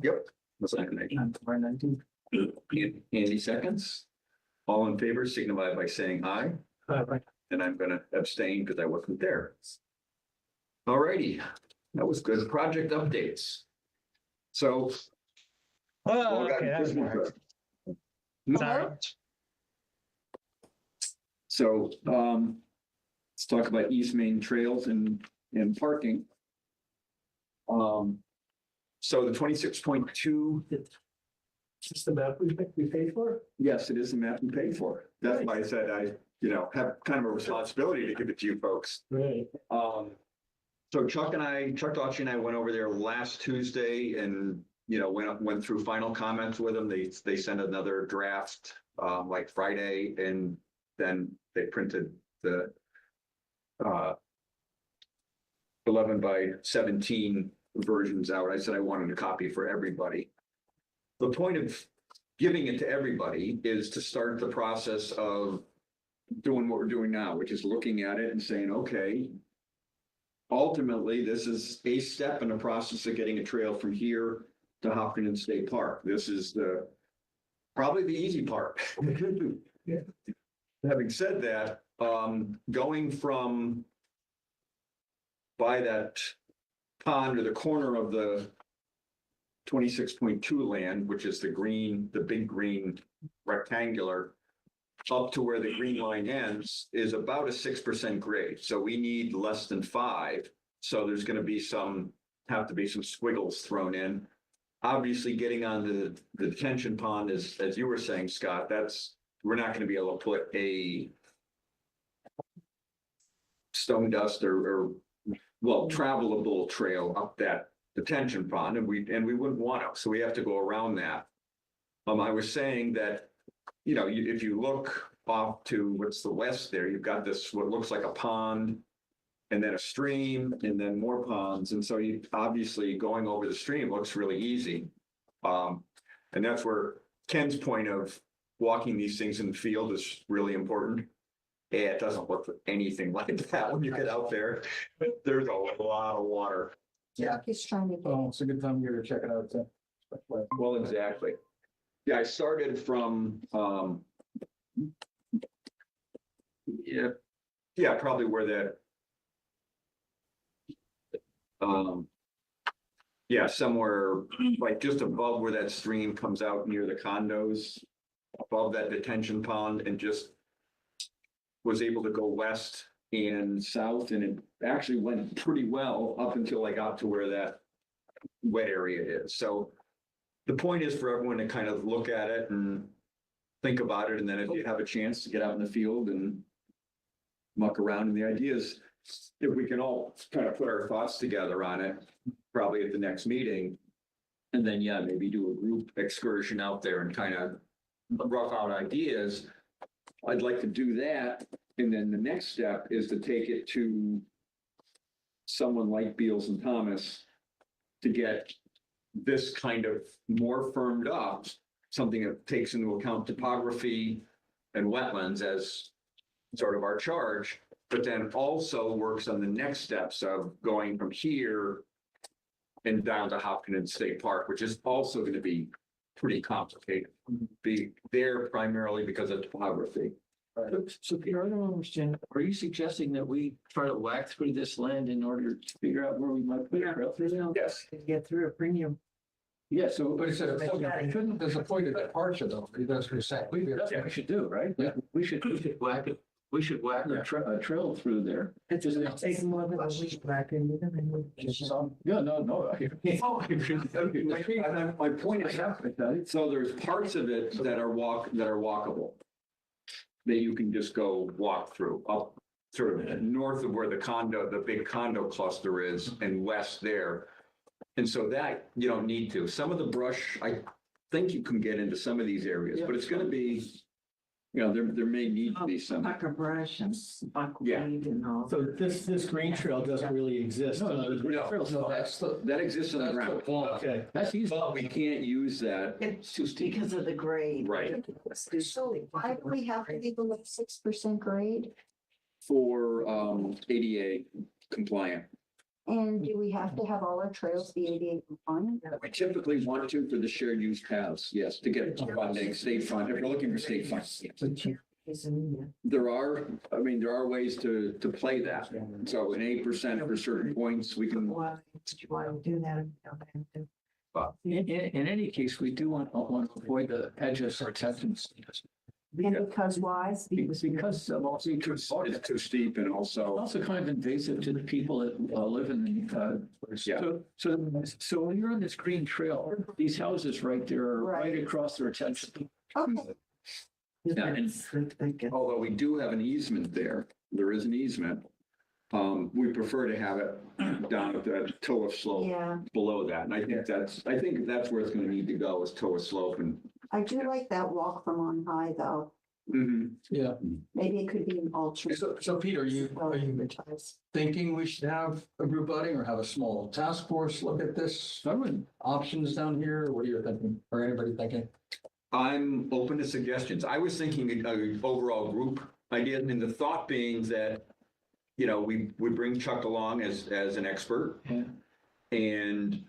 Yep. The second name. Andy seconds. All in favor signify by saying aye, and I'm gonna abstain because I wasn't there. All righty, that was good. Project updates. So. Oh, all got okay, that was Christmas more. Sorry. So, let's talk about East Main Trails and parking. So the 26.2, Is this the map we paid for? yes, it is the map we paid for. That's why I said I, have kind of a responsibility to give it to you folks. Right. So Chuck Dawson and I went over there last Tuesday and, went through final comments with them. They sent another draft, like Friday, and then they printed the 11 by 17 versions out. I said I wanted a copy for everybody. The point of giving it to everybody is to start the process of doing what we're doing now, which is looking at it and saying, okay, ultimately, this is a step in the process of getting a trail from here to Hopkins State Park. This is probably the easy part. Yeah. Having said that, going from by that pond or the corner of the 26.2 land, which is the big green rectangular, up to where the green line ends is about a 6% grade. So we need less than 5. So there's going to have to be some squiggles thrown in. Obviously, getting onto the detention pond is, as you were saying, Scott, we're not going to be able to put a stone dust or travelable trail up that detention pond, and we wouldn't want to. So we have to go around that. I was saying that, if you look off to what's the west there, you've got this, what looks like a pond, and then a stream, and then more ponds. And so obviously going over the stream looks really easy. And that's where Ken's point of walking these things in the field is really important. Yeah, it doesn't look anything like that when you get out there. There's a lot of water. Yeah, he's trying to. Oh, it's a good time here to check it out. Too. Well, exactly. Yeah, I started from, probably where that, somewhere like just above where that stream comes out near the condos, above that detention pond, and just was able to go west and south, and it actually went pretty well up until I got to where that wet area is. So the point is for everyone to kind of look at it and think about it, and then if you have a chance to get out in the field and muck around, and the idea is if we can all kind of put our thoughts together on it, probably at the next meeting, and then maybe do a group excursion out there and kind of rough out ideas. I'd like to do that, and then the next step is to take it to someone like Beals and Thomas to get this kind of more firmed up, something that takes into account topography and wetlands as sort of our charge, but then also works on the next steps of going from here and down to Hopkins State Park, which is also going to be pretty complicated. Be there primarily because of topography. So Peter, I don't understand. Are you suggesting that we try to whack through this land in order to figure out where we might put a trail through now? Yes. Get through a premium. Yeah, so. But it's a shouldn't disappoint departure though. That's what you're saying. That's what we should do, right? Yeah. We should whack it. We should whack a trail through there. It's gonna take more than a week back in. Yeah, no. My point is, so there's parts of it that are walkable, that you can just go walk through up sort of north of where the big condo cluster is, and west there. And so that you don't need to. Some of the brush, I think you can get into some of these areas, but it's going to be, there may need to be some. Like a brush and buckwheat and all. So this green trail doesn't really exist. No, the green trail's fine. That exists on the ground. Okay. That's easy. But we can't use that. It's just because of the grade. Right. So why do we have to leave them at 6% grade? For ADA compliant. And do we have to have all our trails be ADA compliant? We typically want to for the shared use paths, yes, to get funding, state fund, if we're looking for state funds. There are ways to play that. So an 8% for certain points, we can, Why do that? In any case, we do want to avoid the edges or tensions. And because why? Because of also, it's too steep and also, also kind of invasive to the people that live in the, Yeah. so when you're on this green trail, these houses right there are right Right. across their attention. Okay, Yeah, although we do have an easement there, there is an easement. We prefer to have it down at the Toa slope yeah, below that. And I think that's where it's gonna need to go is Toa slope and. I do like that walk from on high though. Yeah. Maybe it could be an alternate. So Pete, are you thinking we should have a group outing or have a small task force look at this? I would, Options down here? What are you thinking? Or anybody thinking? I'm open to suggestions. I was thinking an overall group idea, and the thought being that, we bring Chuck along as an expert. yeah. And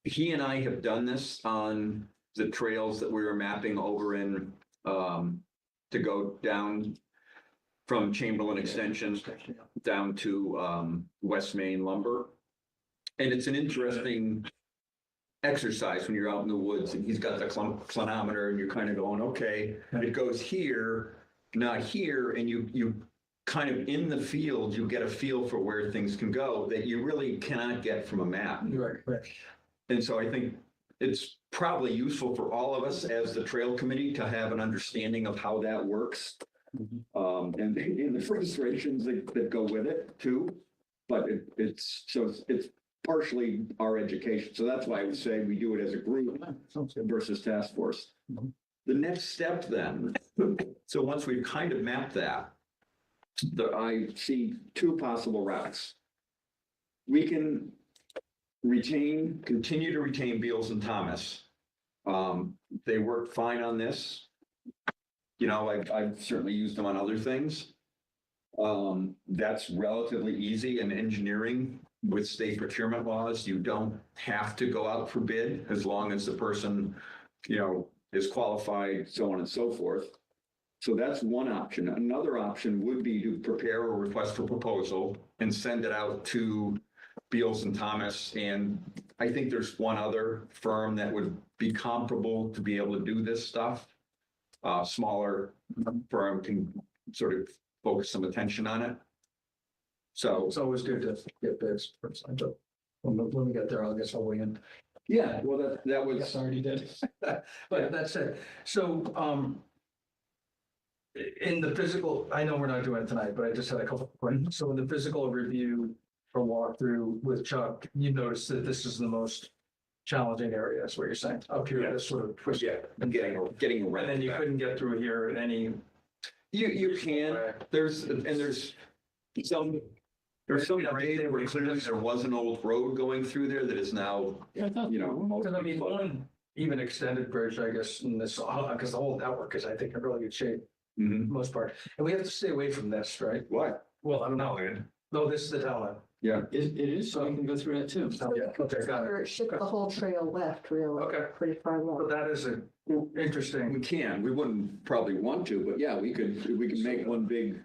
he and I have done this on the trails that we were mapping over in, to go down from Chamberlain Extension down to West Main Lumber. And it's an interesting exercise when you're out in the woods and he's got the clinometer and you're kind of going, okay, it goes here, not here. And you kind of in the field, you get a feel for where things can go that you really cannot get from a map. Right. And so I think it's probably useful for all of us as the trail committee to have an understanding of how that works. And the frustrations that go with it too. But it's partially our education. So that's why I would say we do it as a group versus task force. The next step then, so once we've kind of mapped that, I see two possible routes. We can continue to retain Beals and Thomas. They work fine on this. I've certainly used them on other things. That's relatively easy in engineering with state procurement laws. You don't have to go out for bid as long as the person, is qualified, so on and so forth. So that's one option. Another option would be to prepare a request for proposal and send it out to Beals and Thomas. And I think there's one other firm that would be comparable to be able to do this stuff. Smaller firm can sort of focus some attention on it. So, It's always good to get bids first. But when we get there, I guess I'll weigh in. yeah, well, that was. Yes, I already did. But that's it. So, in the physical, I know we're not doing it tonight, but I just had a couple of questions. So in the physical review or walkthrough with Chuck, you noticed that this is the most challenging area, is what you're saying, up here, this sort of twist. Yeah, I'm getting around. And then you that. couldn't get through here in any. You can, there's some grade where clearly there was an old road going through there that is now, Yeah, I thought. Because I mean, one even extended bridge, I guess, in this, because the whole network is, I think, in really good shape, Mhm. most part. And we have to stay away from this, right? What? Well, I don't know. No, this is the town line. Yeah, It is, so I can go through that too. Yeah, okay, got it. Or ship the whole trail left, really. Okay. Pretty far But left. that is a we interesting. can, we wouldn't probably want to, but yeah, we can make one big.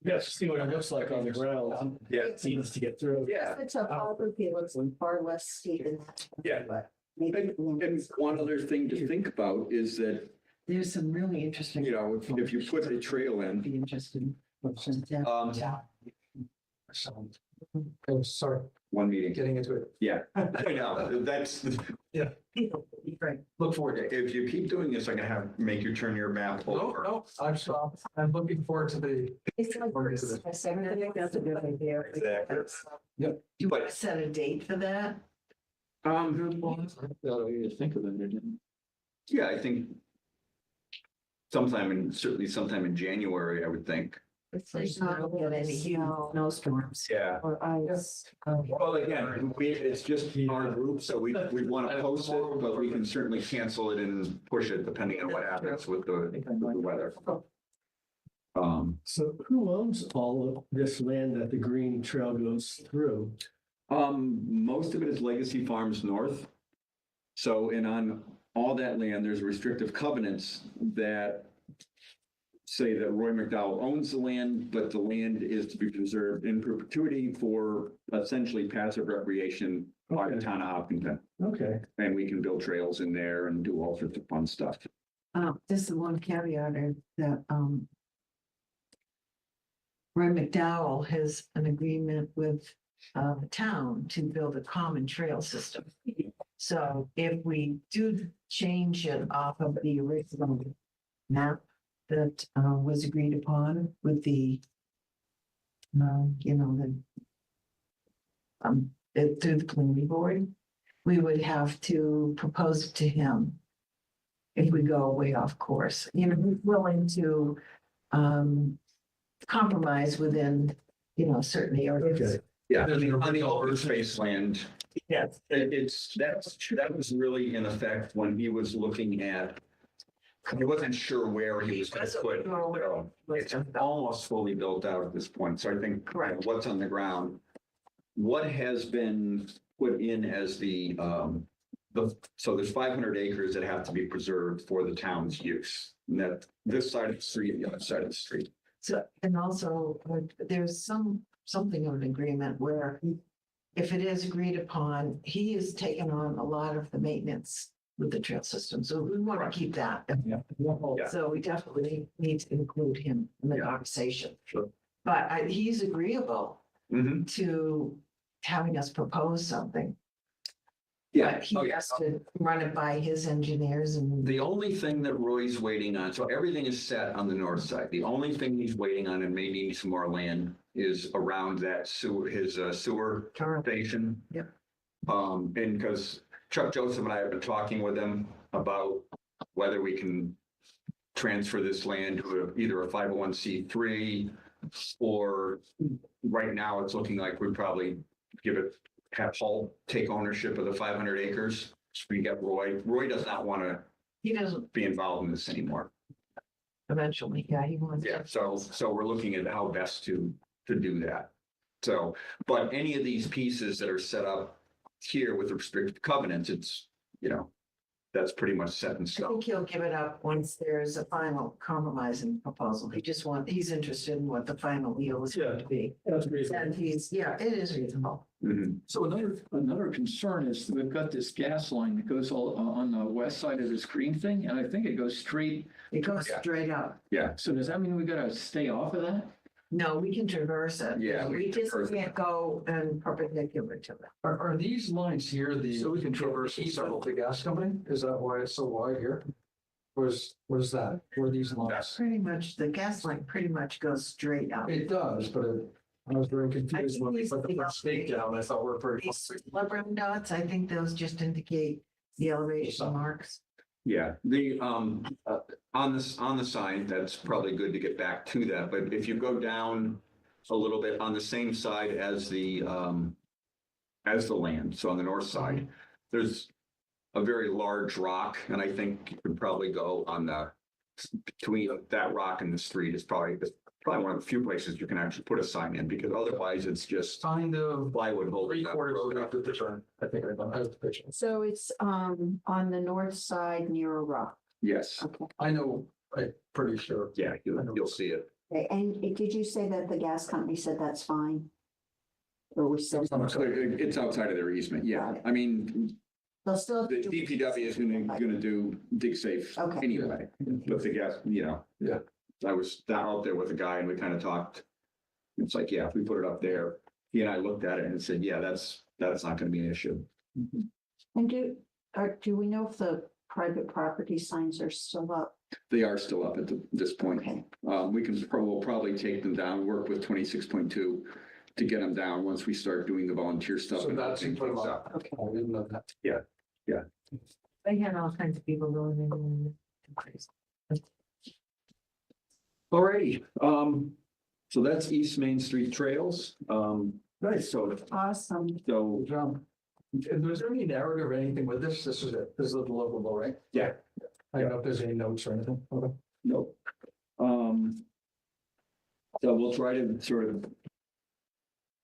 Yes, see what it looks like on the ground. Yeah. It's easy to get through. Yeah. The topography looks far less steep than that. Yeah. But maybe. And one other thing to think about is that, There's some really interesting. if you put a trail in, Be interested. Oh, sorry, one meeting, getting into it. yeah, I know, that's, Right. Look forward to it. if you keep doing this, I'm gonna make you turn your map No, over. no, I'm looking forward to the. It's like, I think that's a good idea. Exactly. Yep. Do you want to set a date for that? I didn't think of it, didn't. Yeah, I think certainly sometime in January, I would think. There's not gonna be any huge snowstorms. Yeah. or ice. Well, again, it's just our group, so we want to post it, but we can certainly cancel it and push it depending on what happens with the weather. So who owns all of this land that the green trail goes through? Most of it is Legacy Farms North. So, and on all that land, there's restrictive covenants that say that Roy McDowell owns the land, but the land is to be preserved in perpetuity for essentially passive recreation by the Okay. town of Hopkinton. Okay, And we can build trails in there and do all sorts of fun stuff. This is one caveat that, Roy McDowell has an agreement with, the town to build a common trail system. So if we do change it off of the original map that, was agreed upon with the, through the planning board, we would have to propose it to him if we go way off course. He's willing to compromise within, certain areas. okay. Yeah, There's an on the original open version. space land, Yes. that was really in effect when he was looking at, he wasn't sure where he was going to put. It's almost fully built out at this point, so I think Correct. what's on the ground. What has been put in as so there's 500 acres that have to be preserved for the town's use. And that this side of the street, and the other side of the street. So, and also, there's something of an agreement where if it is agreed upon, he has taken on a lot of the maintenance with the trail system, so we want to keep that. Yeah. So we definitely need to include him in the Yeah. conversation. Sure. But he's agreeable Mhm. to having us propose something. Yeah. But he Oh, yeah. has to run it by his engineers and. The only thing that Roy's waiting on, so everything is set on the north side. The only thing he's waiting on and may need some more land is around that sewer, his sewer station. Yep. And because Chuck Joseph and I have been talking with him about whether we can transfer this land to either a 501c3 or right now it's looking like we'd probably have Hull take ownership of the 500 acres. So we get Roy. Roy does not want to He doesn't be involved in this anymore. eventually, yeah, he wants. Yeah, so we're looking at how best to do that. So, but any of these pieces that are set up here with restrictive covenants, it's, that's pretty much set in I stone. think he'll give it up once there's a final compromising proposal. He's interested in what the final deal is going to be. That's reasonable. And it is reasonable. Mhm. So another concern is that we've got this gas line that goes all on the west side of this green thing, and I think it goes straight. It goes Yeah. straight up. Yeah, So does that mean we gotta stay off of that? No, we can traverse it. Yeah, we We can just traverse it. can't go and perpendicular to it. Are these lines here So we can traverse several to gas company? Is that why it's so wide here? What is that? Where are these lines? Pretty much, the gas line pretty much goes straight up. It does, but I was very confused think when we these- put the first stake down. I thought we're pretty. These slip dots, I think those just indicate the elevation marks. yeah. On the sign, that's probably good to get back to that, but if you go down a little bit on the same side as the land, so on the north side, there's a very large rock, and I think you could probably go between that rock and the street is probably one of the few places you can actually put a sign in, because otherwise it's just Kind of plywood holding up. 3/4 of the turn, I think I have the picture. So it's on the north side near a rock. Yes, Okay. I know, I'm pretty sure. yeah, you'll see it. Okay, and did you say that the gas company said that's fine? Or we're still? It's outside of their easement, yeah. I mean, They'll still. the DPW is gonna do dig safe Okay. anyway, but the gas, Yeah. I was out there with a guy and we kind of talked. It's like, yeah, if we put it up there, he and I looked at it and said, yeah, that's not gonna be an issue. And do we know if the private property signs are still up? They are still up at this point. Okay, We'll probably take them down, work with 26.2 to get them down once we start doing the volunteer stuff. So and that's opening put 'em things up. up. okay. I didn't know that. They had all kinds of people going in. Alrighty, so that's East Main Street Trails. Nice, so Awesome. Good job. And was there any narrative or anything with this? This is it. This is the deliverable, right? Yeah. I don't know if there's any notes or anything. Okay. Nope. So we'll try to sort of.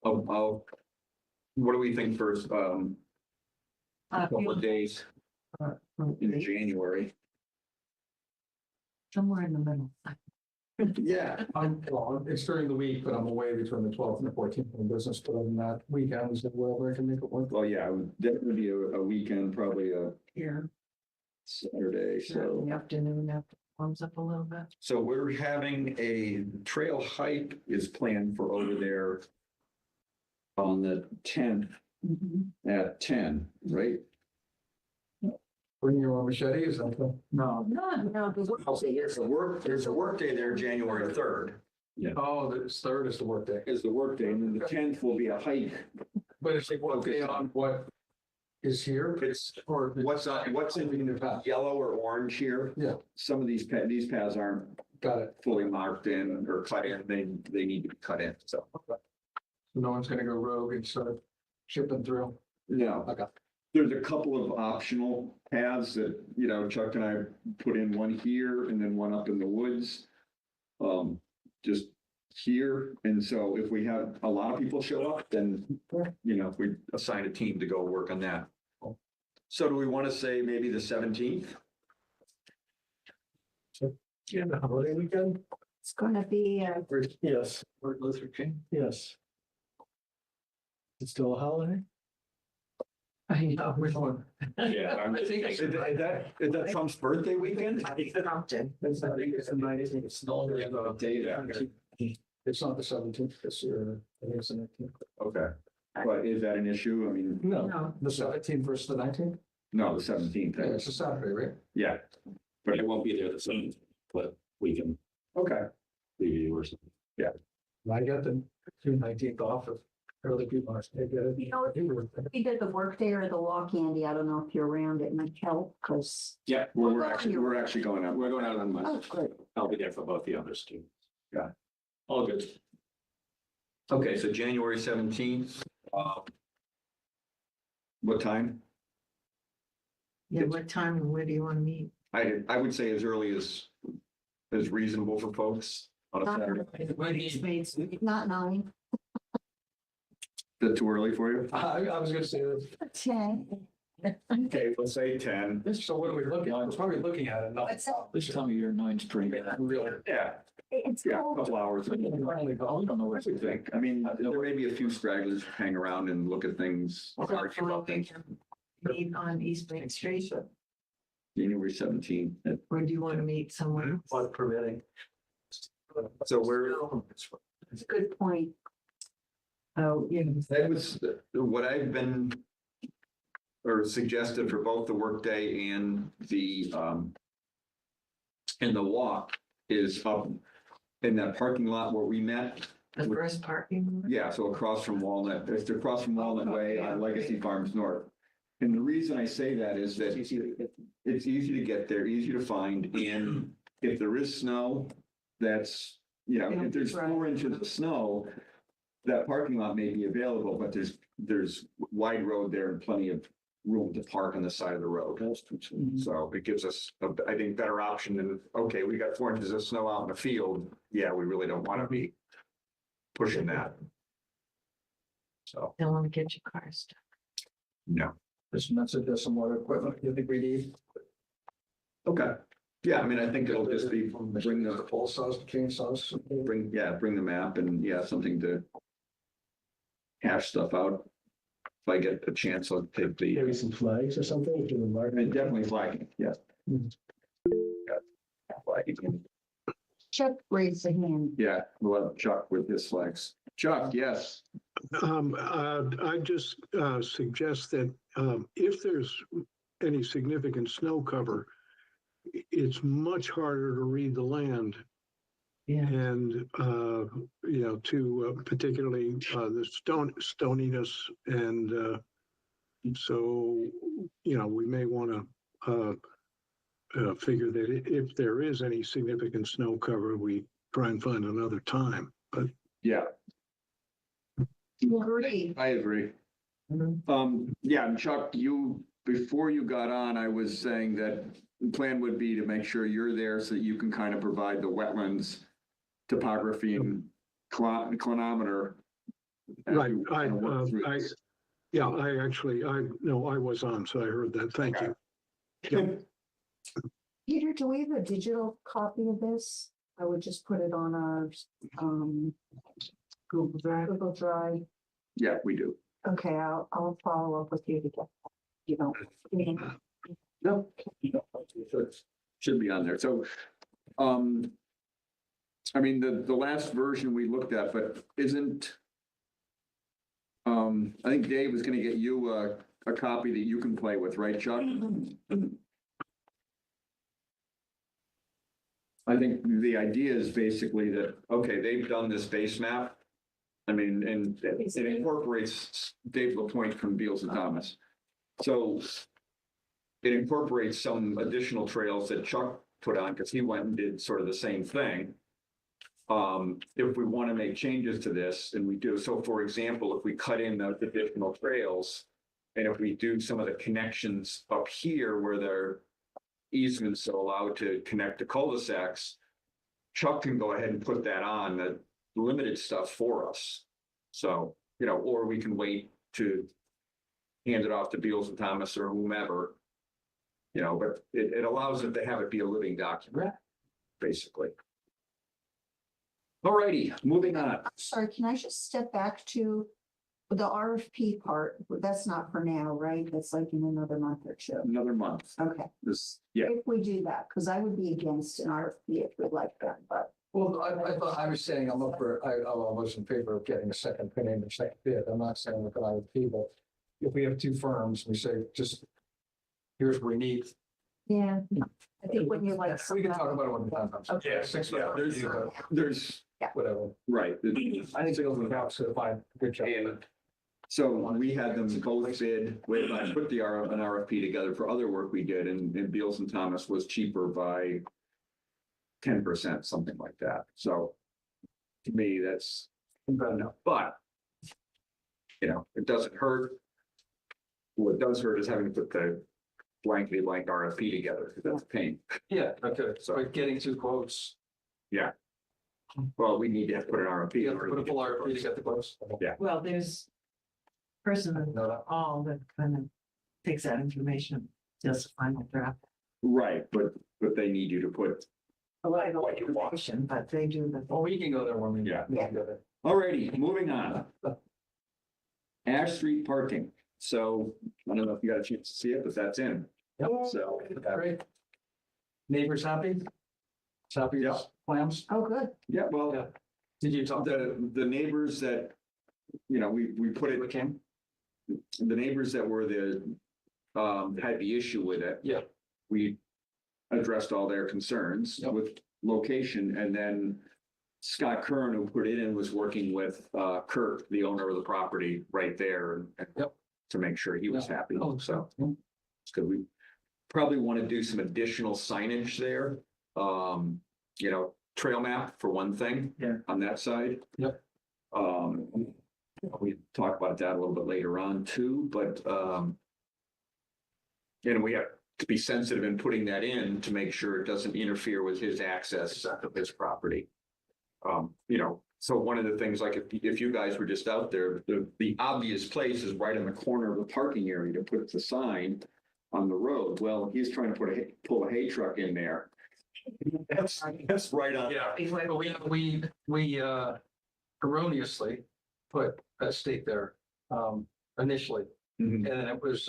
What do we think first, couple of days in January? Somewhere in the middle. Yeah. Well, it's during the week, but I'm away between the 12th and the 14th in business, but other than that, weekends, wherever I can make it work. Well, yeah, it would definitely be a weekend, probably a Yeah. Saturday, In so. the afternoon, after it warms up a little bit. So we're having a trail hike is planned for over there on the 10th at 10, right? Bring your own machete, is that the? No, No, There's a work day there, January 3rd Oh, the third is the workday. is the work day, and then the 10th will be a hike. But it's a workday on what is here? It's Or what's in the path? yellow or orange here. Yeah. Some of these paths aren't Got it. fully marked in or cut in, they need to be cut in, so. No one's gonna go rogue and start chipping through. No. Okay. There's a couple of optional paths that, Chuck and I put in, one here and then one up in the woods. Just here. And so if we have a lot of people show up, then, we assign a team to go work on that. So do we want to say maybe the 17th? Yeah, the holiday weekend? It's gonna be, Yes, Martin Luther King. yes. It's still a holiday? I know, which one? Yeah. I think Is that Trump's birthday weekend? Prompted. It's not, it's not the date. It's not the 17th this year. I think it's the 19th. Okay. But is that an issue? I mean, No. No, The 17th versus the 19th? no, the 17th. Yeah, it's a Saturday, right? Yeah. But it won't be there the same, but we can Okay. review or something. I got the June 19th off of early people. I take it. You know, either the workday or the walk, Andy. I don't know if you're around. It might help because. Yeah, We're actually going out. we're going out on Monday. Oh, good. I'll be there for both the others too. Yeah. All good. Okay, so January 17th. What time? yeah, what time and where do you want to meet? I would say as early as reasonable for folks on a Saturday. Not 9. Is that too early for you? I was gonna say, 10. Okay, let's say 10. so what are we looking at? We're probably looking at it. What's that? This time of year, 9 spring. Really? Yeah, It's yeah, a cold. couple hours. I We don't know would what think. I mean, there may be a few stragglers who hang around and look at things. argue about things. Meet on East Main Street, January 17th. or do you want to meet somewhere? Weather permitting. So we're, It's a good point. Oh, yeah. that was what I've been or suggested for both the workday and the walk is up in that parking lot where we met. The first parking. lot? Yeah, so across from Walnut, it's across from Walnut Way on Legacy Farms North. And the reason I say that is that it's easy to get there, easy to find, and if there is snow, that's, if there's 4 inches of snow, that parking lot may be available, but there's wide road there and plenty of room to park on the side of the road. So it gives us, I think, better option than, okay, we got 4 inches of snow out in the field. Yeah, we really don't want to be pushing that. So, Don't want to get your car stuck. no. This message has some more equipment you think we need? Okay. Yeah, I mean, I think it'll just be bring The the, pole saws, the chainsaws. bring the map and something to hash stuff out. If I get a chance, I'll take the, Maybe some flags or something to the market. and definitely flagging, yes. Flagging. Chuck raised a hand. Yeah, we'll have Chuck with his flags. Chuck, yes. I just suggest that if there's any significant snow cover, it's much harder to read the land Yeah. and, to particularly the stoniness. And so, we may want to figure that if there is any significant snow cover, we try and find another time. But Yeah, Agree. I agree. Yeah, and Chuck, before you got on, I was saying that the plan would be to make sure you're there so that you can kind of provide the wetlands topography and clinometer. Right, And work through I this. yeah, I was on, so I heard that. Thank you. Peter, do we have a digital copy of this? I would just put it on our, Google Drive. Google Drive. Yeah, we do. Okay, I'll follow up with you to get, that. You know. No. Should be on there. So, I mean, the last version we looked at, but isn't, I think Dave was gonna get you a copy that you can play with, right, Chuck? I think the idea is basically that, okay, they've done this base map. I mean, and it incorporates Dave LaPointe from Beals and Thomas. So it incorporates some additional trails that Chuck put on, because he went and did sort of the same thing. If we want to make changes to this, and we do, so for example, if we cut in those additional trails, and if we do some of the connections up here where their easements are allowed to connect to cul-de-sacs, Chuck can go ahead and put that on, the limited stuff for us. So, you know, or we can wait to hand it off to Beals and Thomas or whomever. You know, but it allows it to have it be a living document, basically. All righty, moving on. I'm sorry, can I just step back to the RFP part? That's not for now, right? That's like in another month or two. Another month. Okay, This, yeah, if we do that, because I would be against an RFP if we'd like that, but Well, I thought, I was saying I'm up for, I was in favor of getting a second opinion and second bid. I'm not saying look at other people. If we have two firms, we say, just, here's what we need. yeah, I think when you like. We can talk about it when the time comes. Okay. Yeah, 6 months. there's, Whatever. right. I think it'll work out, so fine, good job. And so we had them both bid, I put an RFP together for other work we did, and Beals and Thomas was cheaper by 10%, something like that. So to me, that's enough, but you know, it doesn't hurt. What does hurt is having to put the blankety blank RFP together, because that's a pain. Yeah, okay, so like getting two quotes, Well, we need to put an RFP. you have to put a full RFP to get the quotes. Yeah. Well, there's a person in No, the hall that kind of takes that information, does the final draft. Right, but they need you to put, A lot of What you want. information, but they do the. Well, we can go there when we. Yeah. we can go there. alrighty, moving on. Ash Street parking. So I don't know if you got a chance to see it, but that's in. Yep. So, Great. Neighbors happy? Happy Yeah. clams? Oh, good. yeah, well, Yeah. Did you talk to the neighbors that, you know, we put it, Kim? the neighbors that were had the issue with it. Yeah. We addressed all their concerns Yep. with location, and then Scott Kern, who put it in, was working with Kirk, the owner of the property right there. and Yep. To make sure he was happy, Oh, so. yeah. It's good. We probably want to do some additional signage there. You know, trail map for one thing. Yeah. On that side. Yep. We talk about that a little bit later on too, but, and we have to be sensitive in putting that in to make sure it doesn't interfere with his access to his property. You know, so one of the things, like if you guys were just out there, the obvious place is right in the corner of the parking area to put the sign on the road. Well, he's trying to pull a hay truck in there. That's right on. Yeah, but we erroneously put a stake there, initially. Mhm. And then it was,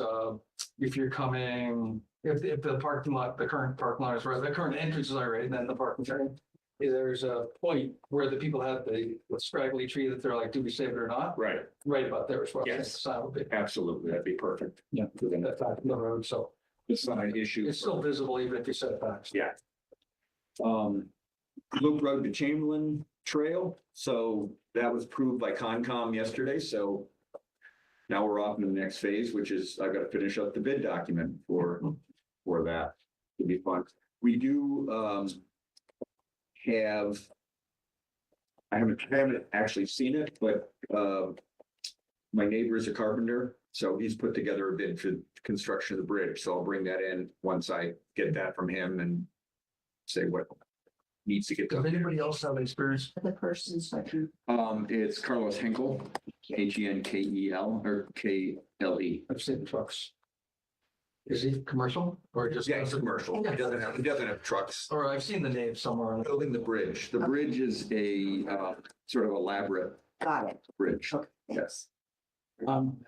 if you're coming, if the parking lot, the current parking lot is right, the current entrances are right, and then the parking area. There's a point where the people have the scraggly tree that they're like, do we save it or not? Right, Right about there as well. Yes. The sign would be, absolutely. That'd be perfect. Yeah. Within that back in the road, so the sign issue. it's still visible even if you set it back. Yeah. Loop Road to Chamberlain Trail, so that was approved by Concom yesterday, so now we're off in the next phase, which is I've got to finish up the bid document for that. It'll be fun. We do I haven't actually seen it, but my neighbor is a carpenter, so he's put together a bid for construction of the bridge, so I'll bring that in once I get that from him and say what needs to get Does done. anybody else have experience? The person's like, It's Carlos Henkel, Henkel, or KLE. I've seen the trucks. Is he commercial or just? Yeah, it's commercial. He doesn't have trucks. Or I've seen the name somewhere on it. Building the bridge. The bridge is a sort of elaborate got it. bridge. Okay, thanks.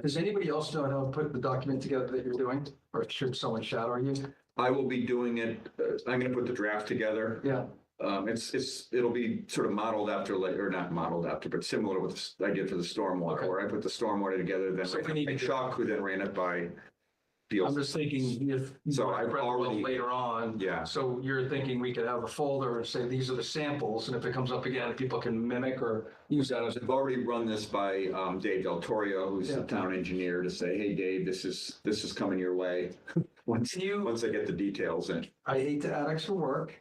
Does anybody else know how to put the document together that you're doing? Or should someone shadow you? I will be doing it, I'm gonna put the draft together. Yeah, It'll be sort of modeled after, or not modeled after, but similar to what I did for the stormwater, Okay. where I put the stormwater together, then So if we ran need it by to- Chuck, who then ran it by I'm Beals. just thinking if. So I've read the well already- Later on. Yeah. So you're thinking we could have a folder and say, these are the samples, and if it comes up again, people can mimic or use that as a. I've already run this by Dave Del Torio, who's the Yeah. town engineer, to say, hey, Dave, this is coming your way. Once Can you, I get the details in. I hate to add extra work,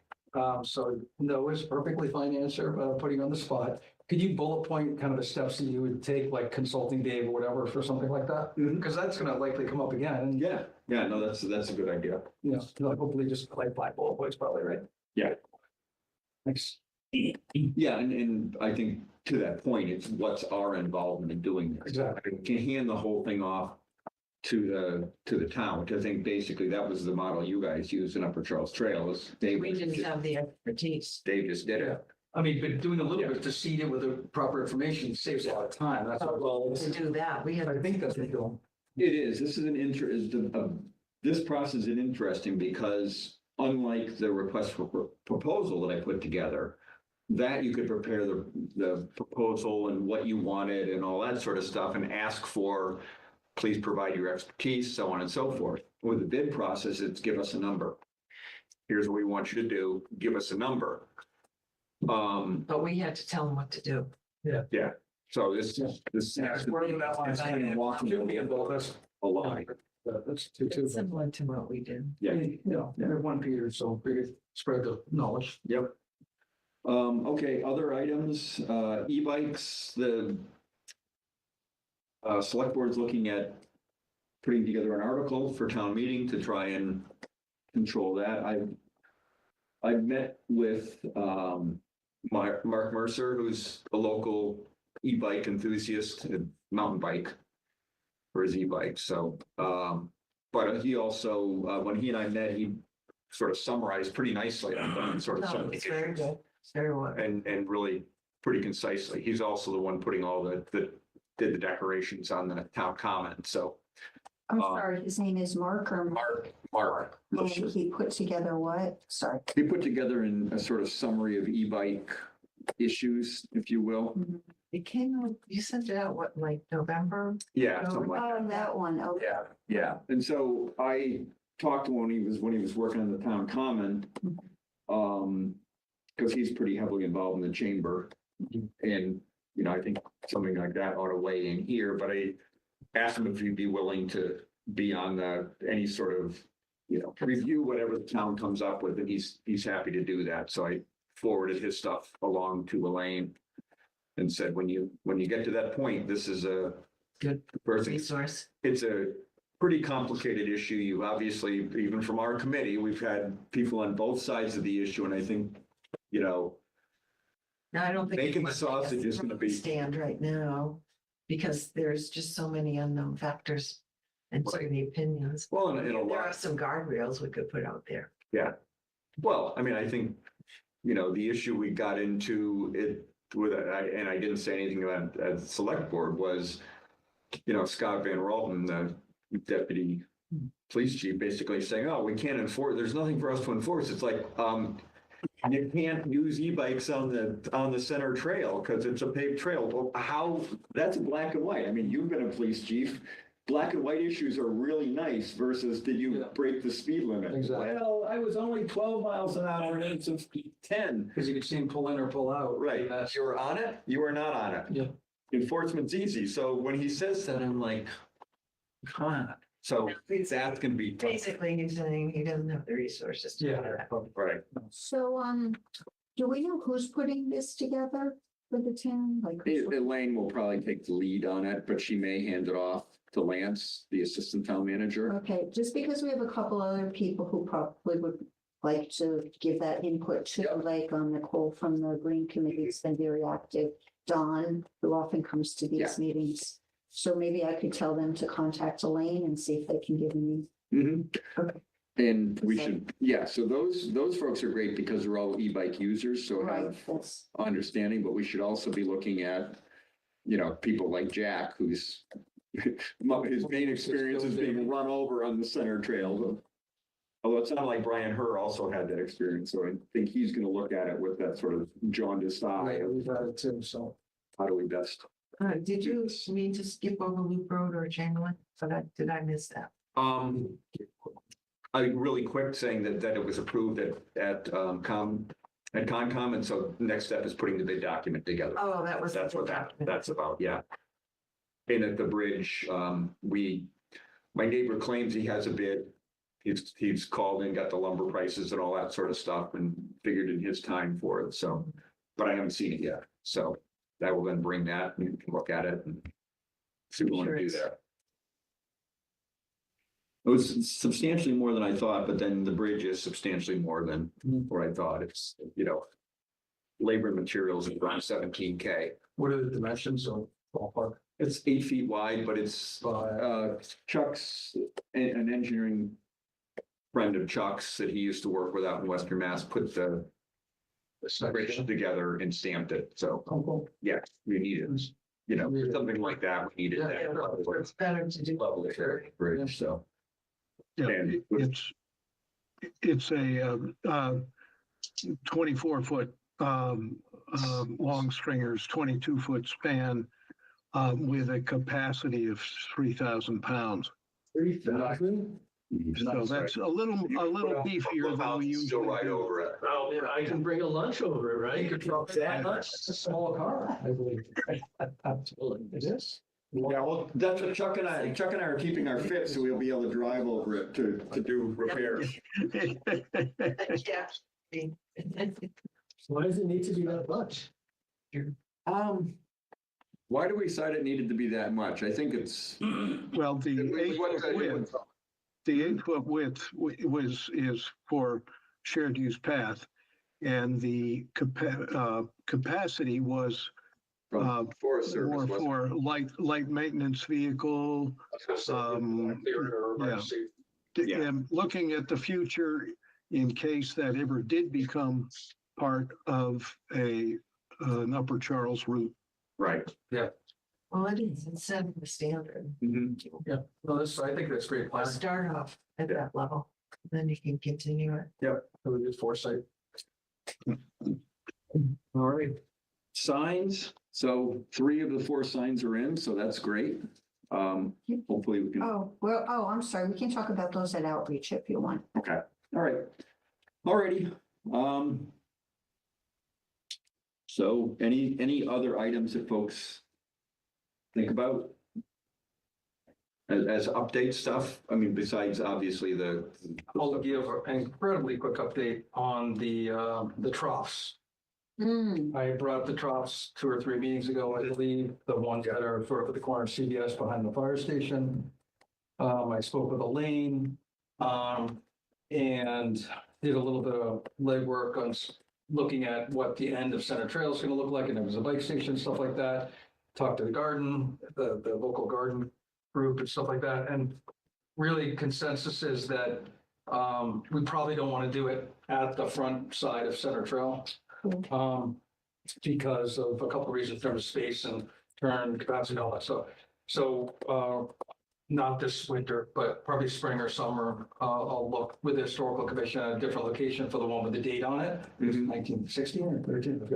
so no is a perfectly fine answer, but I'm putting you on the spot. Could you bullet point kind of the steps that you would take, like consulting Dave or whatever for something like that? Mhm. Because that's gonna likely come up again, and, Yeah, no, that's a good idea. you know, hopefully just like 5 bullet points probably, right? Yeah. Thanks. Yeah, and I think to that point, it's what's our involvement in doing this. Exactly. We can hand the whole thing off to the town, which I think basically that was the model you guys used in Upper Charles Trail is Dave. We didn't have the expertise. Dave just did it. I mean, but doing a little bit to seed it with the proper information saves a lot of time. That's all. To do that, we had. I think that's the goal. It is. This is this process is interesting because unlike the request for proposal that I put together, that you could prepare the proposal and what you wanted and all that sort of stuff and ask for, please provide your expertise, so on and so forth. With the bid process, it's give us a number. Here's what we want you to do. Give us a number. But we had to tell them what to do. So this. Yeah, we're in that line. It's kind of walking a line. That's too. It's similar to what we did. Yeah. You know, they're one Peter, so we could spread the knowledge. Yep. Okay, other items, e-bikes, the select board's looking at putting together an article for town meeting to try and control that. I've met with Mark Mercer, who's a local e-bike enthusiast, a mountain bike for his e-bike. So, but he also, when he and I met, he sort of summarized pretty nicely on sort of some No, of the it's very issues. good. It's very well. And really pretty concisely. He's also the one putting all did the decorations on the town common. So I'm sorry, his name is Mark or Mark. And he put together what? Sorry. He put together in a sort of summary of e-bike issues, if you will. It came out, you sent it out, what, like November? Yeah, something like that. Oh, that one. Okay. Yeah. And so I talked to him when he was working on the town common. Because he's pretty heavily involved in the chamber. And, you know, I think something like that ought to weigh in here, but I asked him if he'd be willing to be on any sort of, you know, review whatever the town comes up with, and he's happy to do that. So I forwarded his stuff along to Elaine and said, when you get to that point, this is a Good person. resource. It's a pretty complicated issue. You obviously, even from our committee, we've had people on both sides of the issue, and I think, you know, No, I don't think. Making the anyone sausage has is gonna a be- Stand right now, because there's just so many unknown factors and so Right. many opinions. well, and a There are lot, some guardrails we could put out there. well, I mean, I think, you know, the issue we got into it with, and I didn't say anything about at the select board was, you know, Scott Van Ralton, the deputy police chief, basically saying, oh, we can't enforce, there's nothing for us to enforce. It's like, you can't use e-bikes on the center trail because it's a paved trail. Well, how, that's black and white. I mean, you've been a police chief. Black and white issues are really nice versus did you Yeah. break the speed limit? Exactly. Well, I was only 12 miles an hour and it's a 10. Because you could see him pull in or pull out. Right. And that's- You were on it, you were not on it. Yeah. Enforcement's easy. So when he says that, I'm like, come on. So that's gonna be tough. Basically, he's saying he doesn't have the resources to do Yeah. that. Right. So, do we know who's putting this together for the town? Like, who's- Elaine will probably take the lead on it, but she may hand it off to Lance, the assistant town manager. okay, just because we have a couple other people who probably would like to give that input to, like Nicole from the Green Committee has been very active. Don, who often comes to these meetings. So maybe I could tell them to contact Elaine and see if they can give me. Okay. And we should, yeah, so those folks are great because they're all e-bike users, so Right, have that's, understanding, but we should also be looking at, people like Jack, who's his main experience is being run over on the center trail. Although it sounded like Brian Herr also had that experience, so I think he's gonna look at it with that sort of jaundiced eye. Yeah, we've had it too, so. How do we best? Did you mean to skip over Loop Road or Chamberlain? Did I miss that? I really quick saying that it was approved at Concom, and so the next step is putting the bid document together. Oh, that was. That's what that's about, yeah. And at the bridge, my neighbor claims he has a bid. He's called and got the lumber prices and all that sort of stuff and figured in his time for it, so. But I haven't seen it yet, so that will then bring that and you can look at it and see what we want to do there. It was substantially more than I thought, but then the bridge is substantially more than what I thought. It's, labor and materials is around 17K. What are the dimensions of ballpark? It's 8 feet wide, but it's Chuck's, an engineering friend of Chuck's that he used to work with out in Western Mass, put the bridge together and stamped it. So, Oh, cool. yeah, we need it. Something like that, we needed that. It's better to do. Level of bridge, so. Yeah, And- it's a 24-foot long stringers, 22-foot span with a capacity of 3,000 pounds. 3,000? So that's a little beefier than we usually Still right do. over it. Well, yeah, I can bring a lunch over it, right? You could drop that much, it's a small car, I believe. Absolutely. It is. Yeah, well, that's what Chuck and I are keeping our fit, so we'll be able to drive over it to do repairs. Yeah. Why does it need to be that much? Why do we decide it needed to be that much? I think it's. Well, the 8-foot width is for shared use path. And the capacity was From Forest Service. more wasn't for light maintenance vehicle. Yeah. And looking at the future, in case that ever did become part of an Upper Charles route. Right. Well, it is, it's set the standard. Mhm. Yeah, no, I think that's great planning. Start off at that level, then you can continue it. Really good foresight. All right. Signs. So 3 of the 4 signs are in, so that's great. Hopefully we can. I'm sorry, we can talk about those at outreach if you want. Okay, all right. All righty. So any other items that folks think about? As update stuff? I mean, besides obviously I'll give an incredibly quick update on the troughs. I brought up the troughs 2 or 3 meetings ago, I believe, the ones that are sort of at the corner of CVS behind the fire station. I spoke with Elaine, and did a little bit of legwork on looking at what the end of Center Trail is gonna look like, and there was a bike station, stuff like that. Talked to the garden, the local garden group and stuff like that, and really consensus is that we probably don't want to do it at the front side of Center Trail. Because of a couple of reasons, in terms of space and turn capacity and all that stuff. So not this winter, but probably spring or summer, I'll look with the historical commission at a different location for the one with the date on it, 1916 or 13.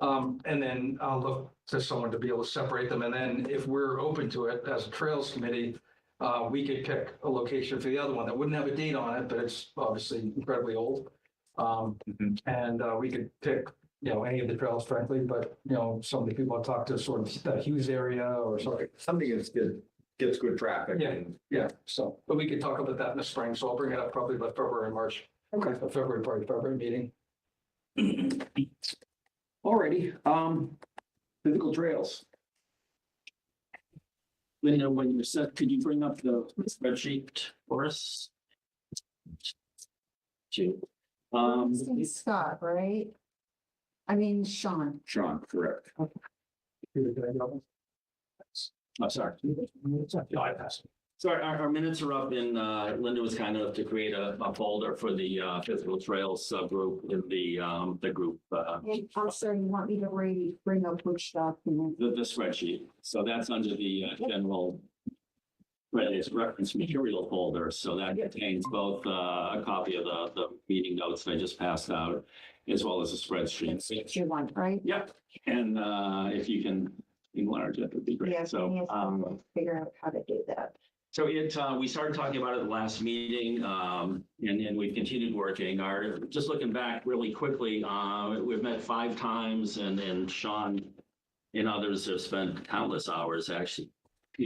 And then I'll look to someone to be able to separate them. And then if we're open to it as a trails committee, we could pick a location for the other one that wouldn't have a date on it, but it's obviously incredibly old. And we could pick, any of the trails frankly, but, some of the people I talked to sort of that Hughes area or something. something that's good, gets good traffic. Yeah. and- Yeah, so, but we could talk about that in the spring. So I'll bring it up probably by February, March. Okay. February meeting. Alrighty, physical trails. Linda, when you're set, could you bring up the spreadsheet for us? too. Scott, right? I mean, Sean. Sean, correct. I'm sorry. No, I passed. So our minutes are up and Linda was kind enough to create a folder for the physical trails subgroup in the group, Hey, also, you want me to bring up which document? the spreadsheet. So that's under the general reference material folder. So that contains both a copy of the meeting notes that I just passed out, as well as a spreadsheet. That's your one, right? Yep, and if you can enlarge it, would be great. Yeah, So, figure out how to do that. so we started talking about it at the last meeting, and we've continued working. Just looking back really quickly, we've met 5 times, and Sean and others have spent countless hours actually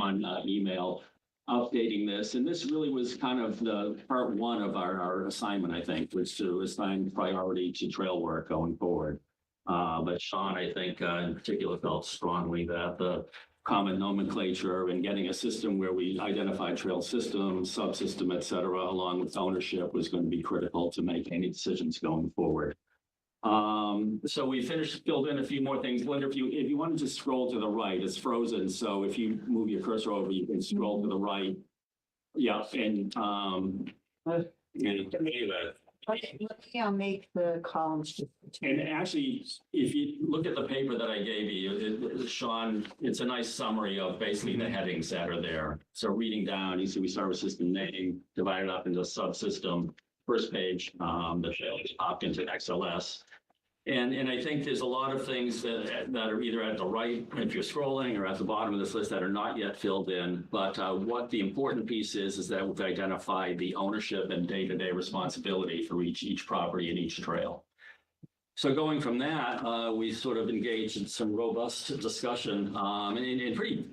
on email updating this. And this really was kind of the part 1 of our assignment, I think, was to assign priority to trail work going forward. But Sean, I think, in particular, felt strongly that the common nomenclature and getting a system where we identify trail systems, subsystem, et cetera, along with ownership was going to be critical to make any decisions going forward. So we filled in a few more things. Linda, if you wanted to scroll to the right, it's frozen. So if you move your cursor over, you can scroll to the right. Yeah, and I'll make the columns. And actually, if you look at the paper that I gave you, Sean, it's a nice summary of basically the headings that are there. So reading down, you see we start with system name, divided up into subsystem. First page, the trail is popped into XLS. And I think there's a lot of things that are either at the right, if you're scrolling, or at the bottom of this list that are not yet filled in. But what the important piece is that we've identified the ownership and day-to-day responsibility for each property and each trail. So going from that, we sort of engaged in some robust discussion and pretty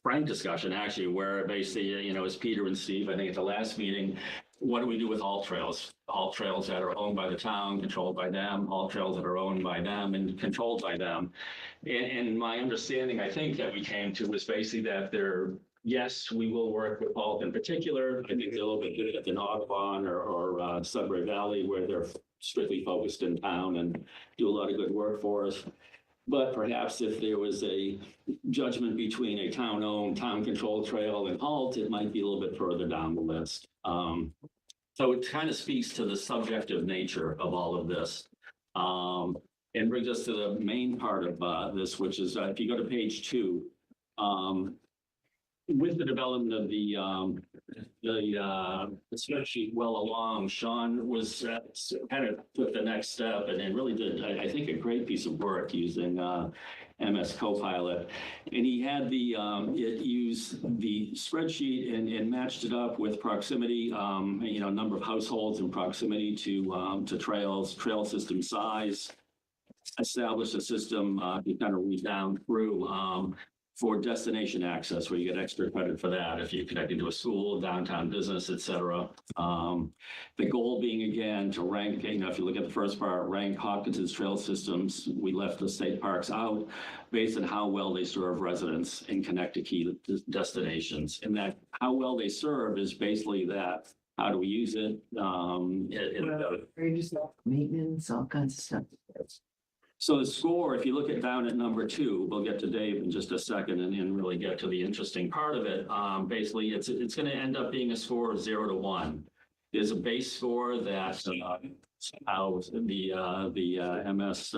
frank discussion, actually, where basically, as Peter and Steve, I think at the last meeting, what do we do with all trails? All trails that are owned by the town, controlled by them, all trails that are owned by them and controlled by them. And my understanding, I think, that we came to was basically that yes, we will work with Paul in particular. I think they're a little bit good at the Audubon or Sudbury Valley, where they're strictly focused in town and do a lot of good work for us. But perhaps if there was a judgment between a town-owned, town-controlled trail and Halt, it might be a little bit further down the list. So it kind of speaks to the subjective nature of all of this. And brings us to the main part of this, which is if you go to page 2, with the development of the spreadsheet well along, Sean was kind of took the next step and really did, I think, a great piece of work using MS Copilot. And he had use the spreadsheet and matched it up with proximity, number of households in proximity to trails, trail system size, established a system to kind of read down through for destination access, where you get extra credit for that if you're connecting to a school, downtown business, et cetera. The goal being, again, to rank, if you look at the first part, rank Hopkinson's trail systems. We left the state parks out based on how well they serve residents and connect to key destinations. And that how well they serve is basically that. How do we use it? Maintenance, all kinds of stuff. So the score, if you look down at number 2, we'll get to Dave in just a second and really get to the interesting part of it. Basically, it's going to end up being a score of 0 to 1. There's a base score that somehow the MS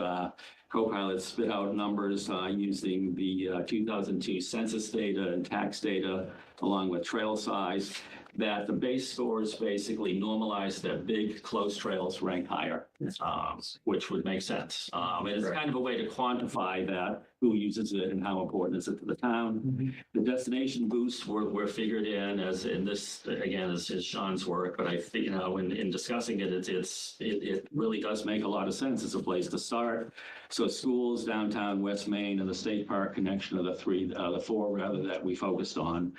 Copilot spit out numbers using the 2002 census data and tax data, along with trail size, that the base scores basically normalize that big close trails rank higher, which would make sense. And it's kind of a way to quantify that, who uses it and how important is it to the town. Mm-hmm. The destination boosts were figured in as in this, again, is Sean's work, but I think, in discussing it, it really does make a lot of sense as a place to start. So schools, downtown West Main, and the state park connection are the four rather that we focused on.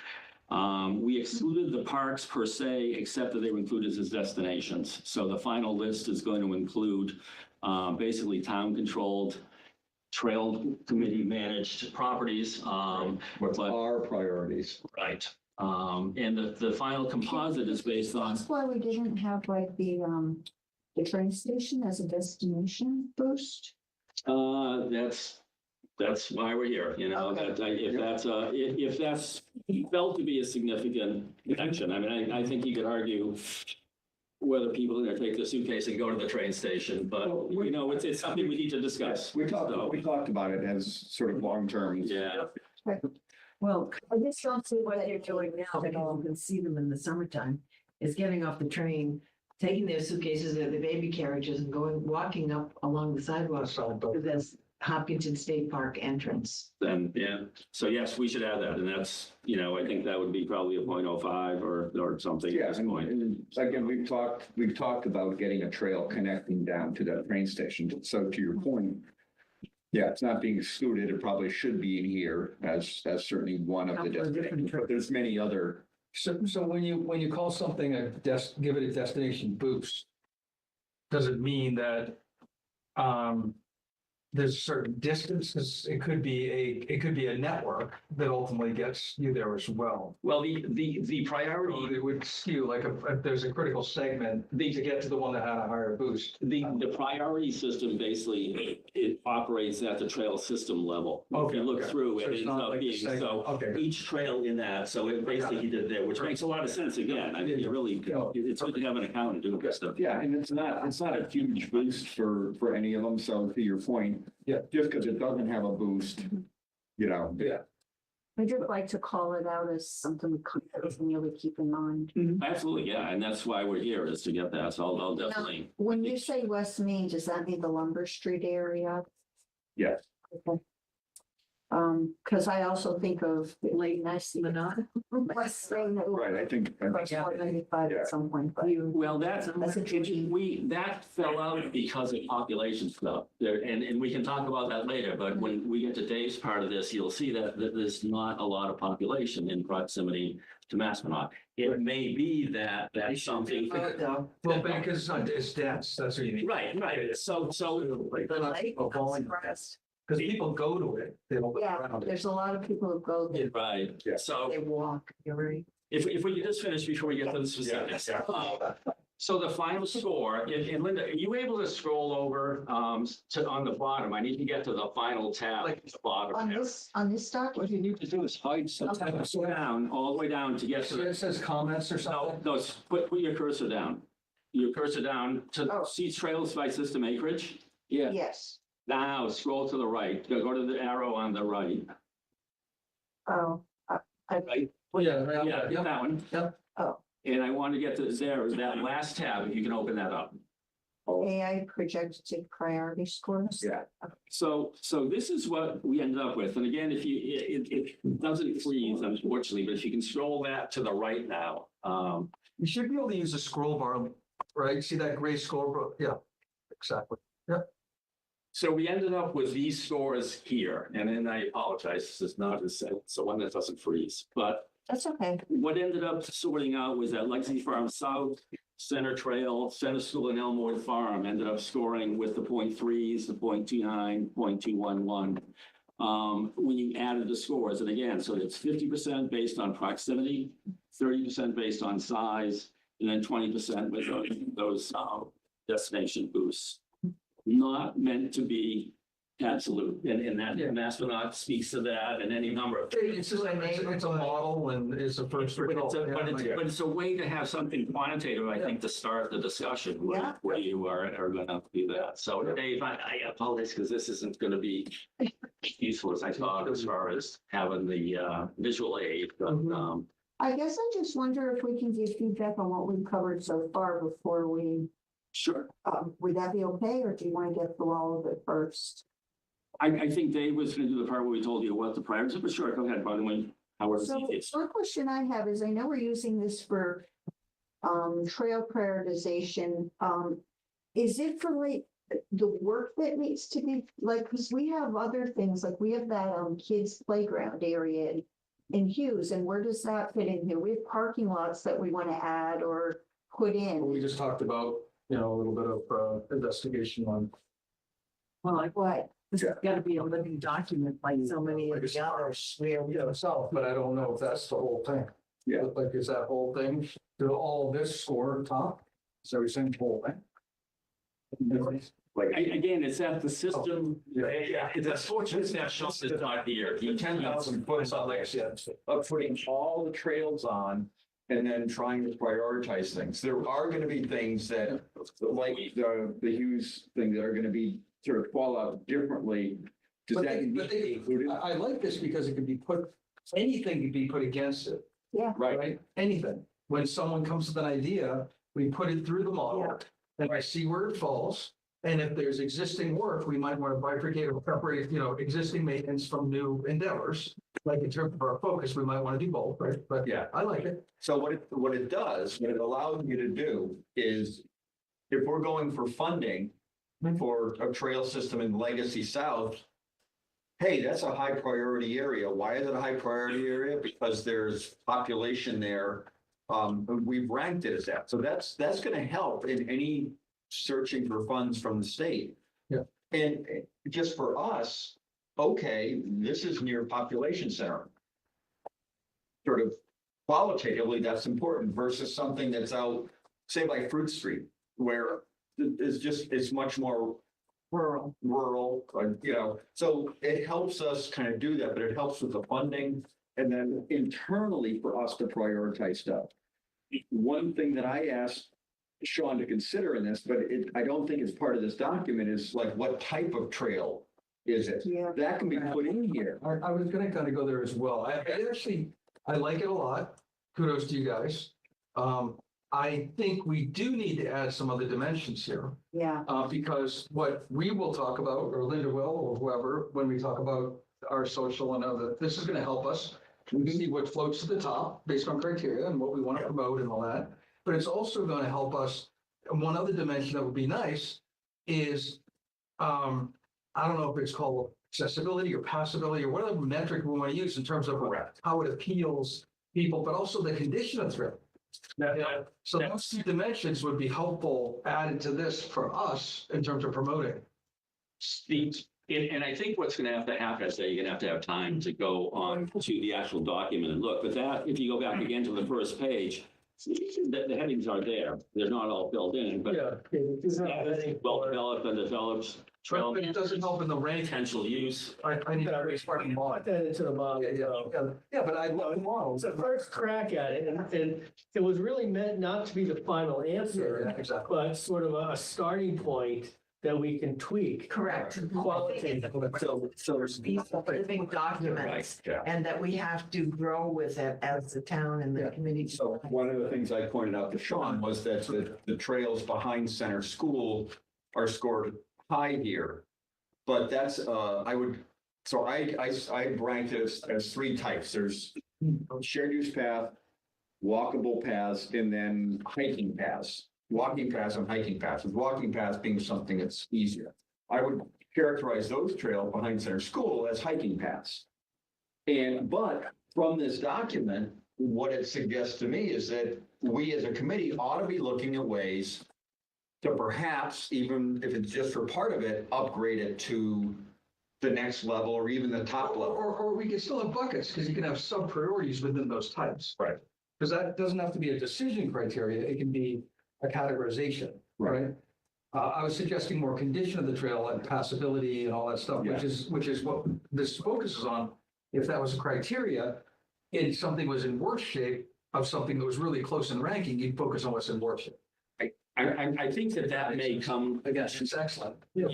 We excluded the parks per se, except that they were included as destinations. So the final list is going to include basically town-controlled, trail committee managed properties. What are priorities? Right. And the final composite is based on, That's why we didn't have like the train station as a destination boost. that's why we're here, you know, Okay. if that's felt to be a significant connection, I mean, I think you could argue whether people are gonna take the suitcase and go to the train station, but, you know, it's something we need to discuss. We So, talked about it as sort of long-term. Yeah, Well, I just don't see what they're doing now, because you can see them in the summertime, is getting off the train, taking their suitcases or their baby carriages and walking up along the sidewalk to this Hopkinton State Park entrance. then, yeah, so yes, we should add that, and that's, you know, I think that would be probably a 0.05 or something Yeah, at this point. and again, we've talked about getting a trail connecting down to the train station. So to your point, yeah, it's not being excluded. It probably should be in here as certainly one of the Couple of different destinations, but there's many other. So when you call something give it a destination boost, does it mean that, there's a certain distance? 'Cause it could be a network that ultimately gets you there as well. Well, the priority. So it would skew, like if there's a critical segment to get to the one that had a higher boost. The priority system basically, it operates at the trail system level. If you look Okay. through, So it it's ends not up like being, the same- so okay. each trail in that, so it basically he did there, which makes a lot of sense again. I mean, you really, it's good to have an accountant do this stuff. Yeah, and it's not a huge boost for any of them. So to your point. Yeah. Just because it doesn't have a boost, you know. Yeah. I just like to call it out as something we continually keep in mind. Absolutely, yeah, and that's why we're here, is to get that, so I'll definitely. When you say West Main, does that mean the Lumber Street area? Yes. Okay. Because I also think of Late night, West Main. Right, I think. Across 195 Yeah. at some point, but Well, That's a dream. that fell out because of population stuff. There, and we can talk about that later, but when we get to Dave's part of this, you'll see that there's not a lot of population in proximity to Maspinock. It may be that that's something. Well, because it's dense, that's what you mean. Right, so, The lake, I'm surprised. Because people go to it, they don't look yeah, around it. there's a lot of people who go there. right, Yeah. so They walk, you're right. if we could just finish before we get to the specifics. So the final score, and Linda, are you able to scroll over to on the bottom? I need to get to the final tab at the bottom. On there. this What document, you need to do is hide something. Go down, all the way down to get to So the. it says comments or No, something? no, put your cursor down. Your cursor down to Oh. see trails by system acreage. Yeah. yes. Now scroll to the right. Go to the arrow on the right. Oh, Right? Yeah, Yeah, that one. Yep. Oh. And I want to get to there, is that last tab, if you can open that up. AI projected priority scores. Yeah. So this is what we ended up with. And again, if you, it doesn't freeze, unfortunately, but if you can scroll that to the right now. You should be able to use a scroll bar, right? See that gray scroll bar? Yeah, exactly. So we ended up with these scores here, and then I apologize, this is not, it's the one that doesn't freeze. But That's okay. what ended up sorting out was that Legacy Farm South, Center Trail, Center School and Elmwood Farm ended up scoring with the 0.3s, the 0.29, 0.211. When you added the scores, and again, so it's 50% based on proximity, 30% based on size, and then 20% with those destination boosts. Not meant to be absolute, and that Yeah. Maspinock speaks to that, and any number of. It's just it's a model and it's a first But result. but it's a way to have something quantitative, I think, to start the discussion Yeah. where you are gonna do that. So Dave, I apologize because this isn't gonna be useful as I thought as far as having the visual aid, but I guess I just wonder if we can give feedback on what we've covered so far before we, sure. would that be okay, or do you want to get through all of it first? I think Dave was gonna do the part where we told you what the priorities are, but sure, go ahead, by the way, however it's So easiest. one question I have is, I know we're using this for trail prioritization. Is it for like the work that needs to be, like, because we have other things, like we have that kids playground area in Hughes, and where does that fit in here? We have parking lots that we want to add or put in. We just talked about, a little bit of investigation on. Well, like What? this has got to be a living document like so many of the others where we Yeah, itself, but I don't know if that's the whole thing. Yeah. Like, is that whole thing, do all this score top? So we're saying whole thing? Like, Again, it's that the system, Yeah. it's unfortunate that Sean is not here. the 10,000 foot of putting all the trails on and then trying to prioritize things. There are gonna be things that, like the Hughes thing, that are gonna be sort of fall out differently. Does But that they- need but to be they- included? I like this because it could be put, anything could be put against it, Right, right? Anything. When someone comes with an idea, we put it through the model and I see where it falls. And if there's existing work, we might want to bifurcate or separate, existing maintenance from new endeavors. Like in terms of our focus, we might want to do both, right? But yeah. I like it. So what it does, what it allows you to do is, if we're going for funding for a trail system in Legacy South, hey, that's a high priority area. Why is it a high priority area? Because there's population there. We've ranked it as that. So that's going to help in any searching for funds from the state. Yeah. And just for us, okay, this is near population center. Sort of qualitatively, that's important versus something that's out, say like Fruit Street, where it's much more rural, so it helps us kind of do that, but it helps with the funding and then internally for us to prioritize stuff. One thing that I asked Sean to consider in this, but I don't think it's part of this document, is like, what type of trail is it? Yeah. That can be put in here. I was gonna kind of go there as well. I like it a lot. Kudos to you guys. I think we do need to add some other dimensions here. Yeah, Because what we will talk about, or Linda will, or whoever, when we talk about our social and other, this is gonna help us see what floats to the top based on criteria and what we want to promote and all that. But it's also gonna help us, and one other dimension that would be nice is, I don't know if it's called accessibility or passability or whatever metric we want to use in terms of how it appeals people, but also the condition of thrift. So those two dimensions would be helpful added to this for us in terms of promoting. And I think what's gonna have to happen is that you're gonna have to have time to go on to the actual document and look, but that, if you go back again to the first page, the headings are there. They're not all filled in, but well developed, undeveloped, trail But it doesn't help in the ranking. potential use. I need to raise parking lot. Put that into the model. Yeah, but I love the models. It's a first crack at it, and it was really meant not to be the final answer, Exactly. but sort of a starting point that we can tweak. Correct. Qualitatively. So These are living documents, yeah. and that we have to grow with it as the town and the Yeah. community. So one of the things I pointed out to Sean was that the trails behind Center School are scored high here. But that's, I ranked it as three types. There's shared use path, walkable paths, and then hiking paths. Walking paths and hiking paths, with walking paths being something that's easier. I would characterize those trails behind Center School as hiking paths. But from this document, what it suggests to me is that we as a committee ought to be looking at ways to perhaps, even if it's just for part of it, upgrade it to the next level or even the top level. Or we can still have buckets, because you can have sub priorities within those types. Right. Because that doesn't have to be a decision criteria, it can be a categorization, right? I was suggesting more condition of the trail and passability and all that stuff, which is what this focuses on. If that was a criteria, and something was in worse shape of something that was really close in ranking, you'd focus on what's in worse shape. I think that may come. Again, it's excellent. Yeah.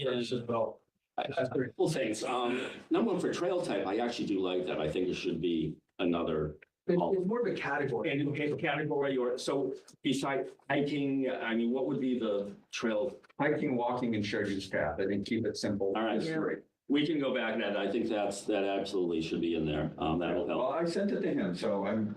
Well, couple things. Number one, for trail type, I actually do like that. I think it should be another. It's more of a category. And category, or so beside hiking, I mean, what would be the trail? Hiking, walking, and shared use path. I think keep it simple. All right. Just three. We can go back, Ned. I think that absolutely should be in there. That'll Well, help. I sent it to him, so I'm.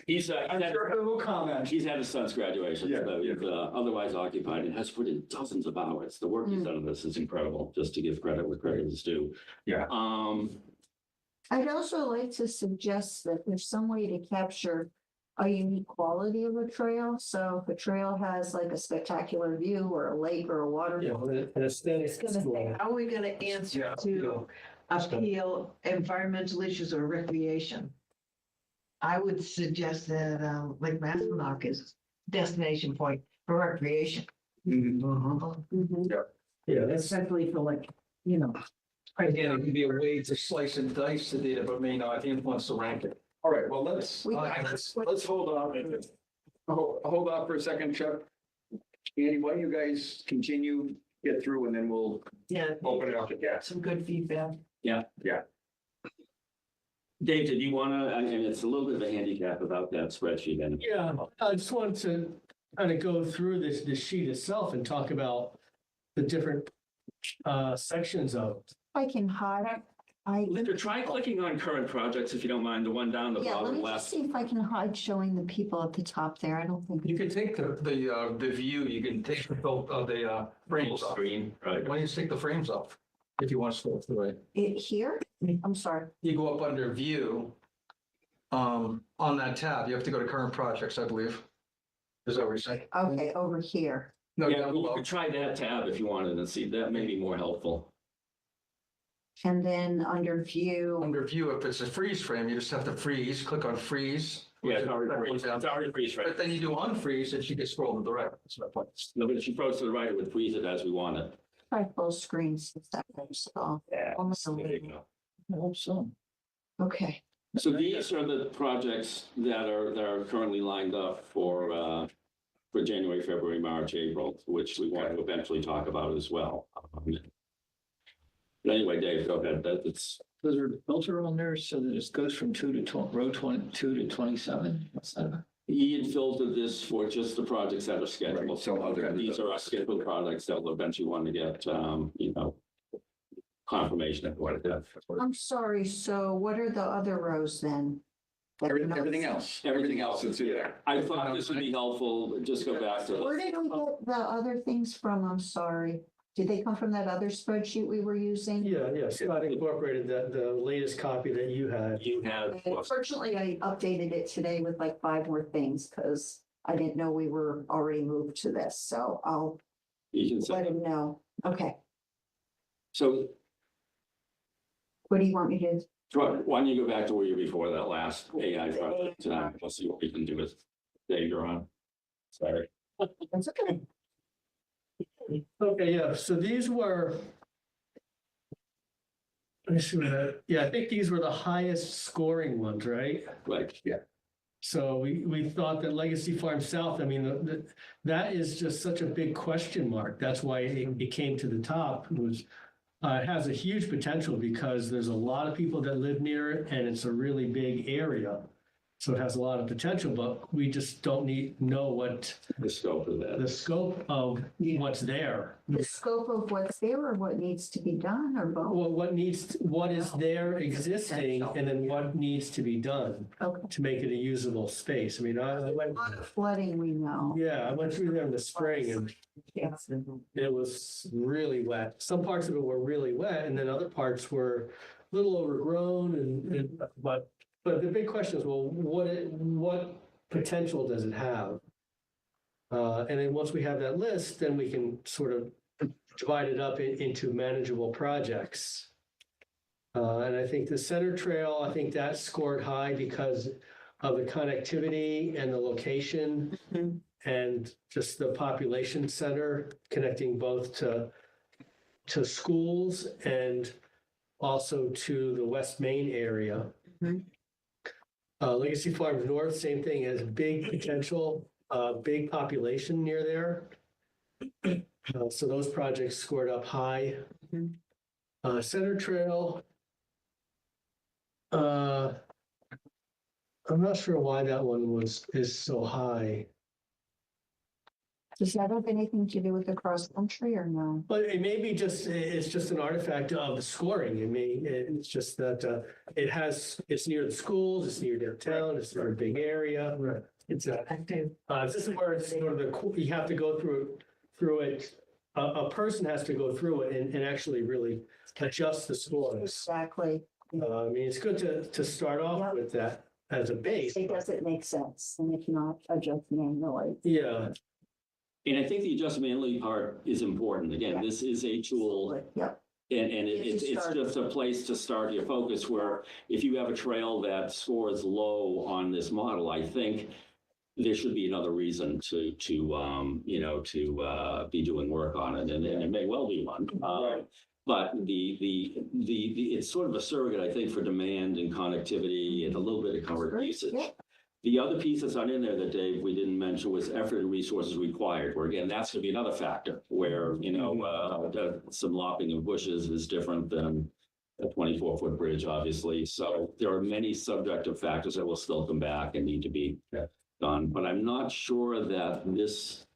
He's sure he will comment. He's had his son's graduation, Yeah, so he's otherwise occupied and has put in dozens of hours. The work he's done on this is incredible, just to give credit where credit is due. Yeah. I'd also like to suggest that there's some way to capture a unique quality of a trail. So if a trail has like a spectacular view or a lake or a water. Yeah, an aesthetic. It's gonna say, how are we gonna answer to appeal environmental issues or recreation? I would suggest that, like Maspinock is destination point for recreation. Yeah, that's, Especially for like, you know. Again, it could be a way to slice and dice the data, but may not influence the ranking. All right, well, let's hold on. Hold off for a second, Chuck. Andy, why don't you guys continue, get through, and then we'll Yeah, open it up to gas. some good feedback. Dave, did you want to, and it's a little bit of a handicap about that spreadsheet and yeah, I just wanted to kind of go through this sheet itself and talk about the different sections of. I can hide. Linda, try clicking on current projects if you don't mind, the one down the Yeah, let bottom me just left. see if I can hide showing the people at the top there. I don't think. You can take the view, you can take the frames off. Screen, right? Why don't you just take the frames off? If you want to scroll through it. It here? I'm sorry. You go up under view. On that tab, you have to go to current projects, I believe. Is that what you're saying? Okay, over here. No, Yeah, down you below. could try that tab if you wanted and see, that may be more helpful. And then under view, Under view, if it's a freeze frame, you just have to freeze, click on freeze. Yeah, it's That already goes down. it's already freeze frame. But then you do unfreeze and you can scroll to the right. That's my point. No, but if you froze to the right, it would freeze it as we want it. try full screen since that goes off. Yeah. Almost a There you little. go. I hope so. Okay, So these are the projects that are currently lined up for January, February, March, April, which we want to eventually talk about as well. But anyway, Dave, go ahead. That's, Was there a filter on there so that it goes from 2 to 20, row 22 to 27? What's that? he had filtered this for just the projects that are scheduled. Right, so other- These are our scheduled projects that will eventually want to get, confirmation of what it is. I'm sorry. So what are the other rows then? That are not- Everything else. Everything else is in there. I thought this would be helpful, just go back to. Where did we get the other things from? I'm sorry. Did they come from that other spreadsheet we were using? Yeah, Scott incorporated the latest copy that you had. You had, Fortunately, I updated it today with like 5 more things because I didn't know we were already moved to this. So I'll you can let say, him know. Okay, so what do you want me to? why don't you go back to where you were before that last AI project, and we'll see what we can do with Dave, you're on. Sorry. That's okay. Okay, yeah, so these were. Let me see what I think these were the highest scoring ones, right? Like, So we thought that Legacy Farm South, I mean, that is just such a big question mark. That's why it came to the top, was it has a huge potential because there's a lot of people that live near it and it's a really big area. So it has a lot of potential, but we just don't know what the scope of that. the scope of what's there. The scope of what's there or what needs to be done or both? What is there existing and then what needs to be done Okay. to make it a usable space. I mean, I went, A lot of flooding, we know. yeah, I went through there in the spring and Yes. it was really wet. Some parts of it were really wet and then other parts were a little overgrown but the big question is, well, what potential does it have? And then once we have that list, then we can sort of divide it up into manageable projects. And I think the Center Trail, I think that scored high because of the connectivity and the location and just the population center connecting both to schools and also to the West Main area. Legacy Farms North, same thing, has big potential, big population near there. So those projects scored up high. Center Trail. I'm not sure why that one is so high, Does that have anything to do with the cross country or no? but it may be it's just an artifact of the scoring. It's just that it's near the schools, it's near downtown, it's near a big area. Right. It's a, Active. this is where it's sort of you have to go through it. A person has to go through it and actually really adjust the scores. Exactly. I mean, it's good to start off with that as a base. It doesn't make sense. And if not, adjust manually. Yeah, And I think the adjustment manually part is important. Again, this is a tool. Yep. it's just a place to start your focus where if you have a trail that scores low on this model, I think there should be another reason to be doing work on it, and it may well be one. But it's sort of a surrogate, I think, for demand and connectivity and a little bit of covered usage. Yeah. The other piece that's not in there that Dave, we didn't mention was effort and resources required, where again, that's gonna be another factor where, some lopping of bushes is different than a 24-foot bridge, obviously. So there are many subjective factors that will still come back and need to be done. But I'm not sure that this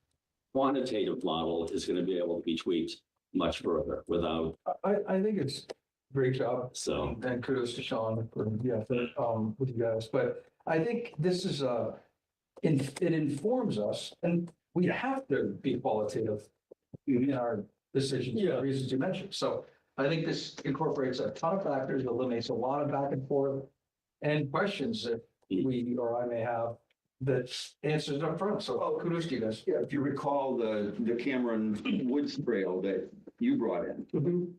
quantitative model is gonna be able to be tweaked much further without, I think it's a great job. so. And kudos to Sean for with you guys, but I think this is it informs us, and we have to be qualitative in our decisions for the reasons you mentioned. So I think this incorporates a ton of factors, eliminates a lot of back and forth and questions that we or I may have that answers up front. So kudos to you guys. Yeah, if you recall the Cameron Woods Trail that you brought in,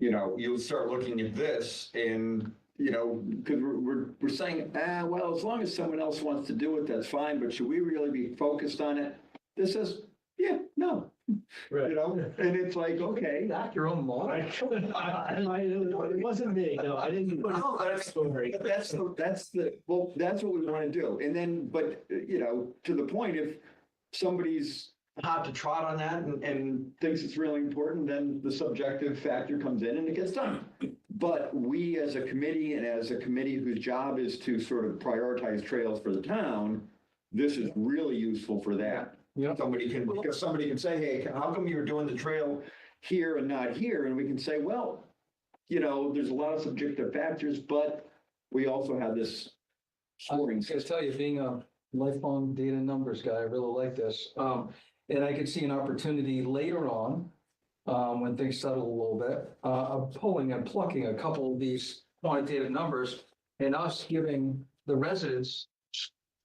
you'll start looking at this and, because we're saying, well, as long as someone else wants to do it, that's fine, but should we really be focused on it? This says, yeah, no, Right. and it's like, okay. Back your own model. It wasn't me, no, I didn't. No, that's what we want to do. And then, but, to the point, if somebody's hot to trot on that and thinks it's really important, then the subjective factor comes in and it gets done. But we as a committee and as a committee whose job is to sort of prioritize trails for the town, this is really useful for that. Yeah. Somebody can say, hey, how come you're doing the trail here and not here? And we can say, well, there's a lot of subjective factors, but we also have this scoring I system. gotta tell you, being a lifelong data numbers guy, I really like this. And I could see an opportunity later on, when things settle a little bit, of pulling and plucking a couple of these quantitative numbers and us giving the residents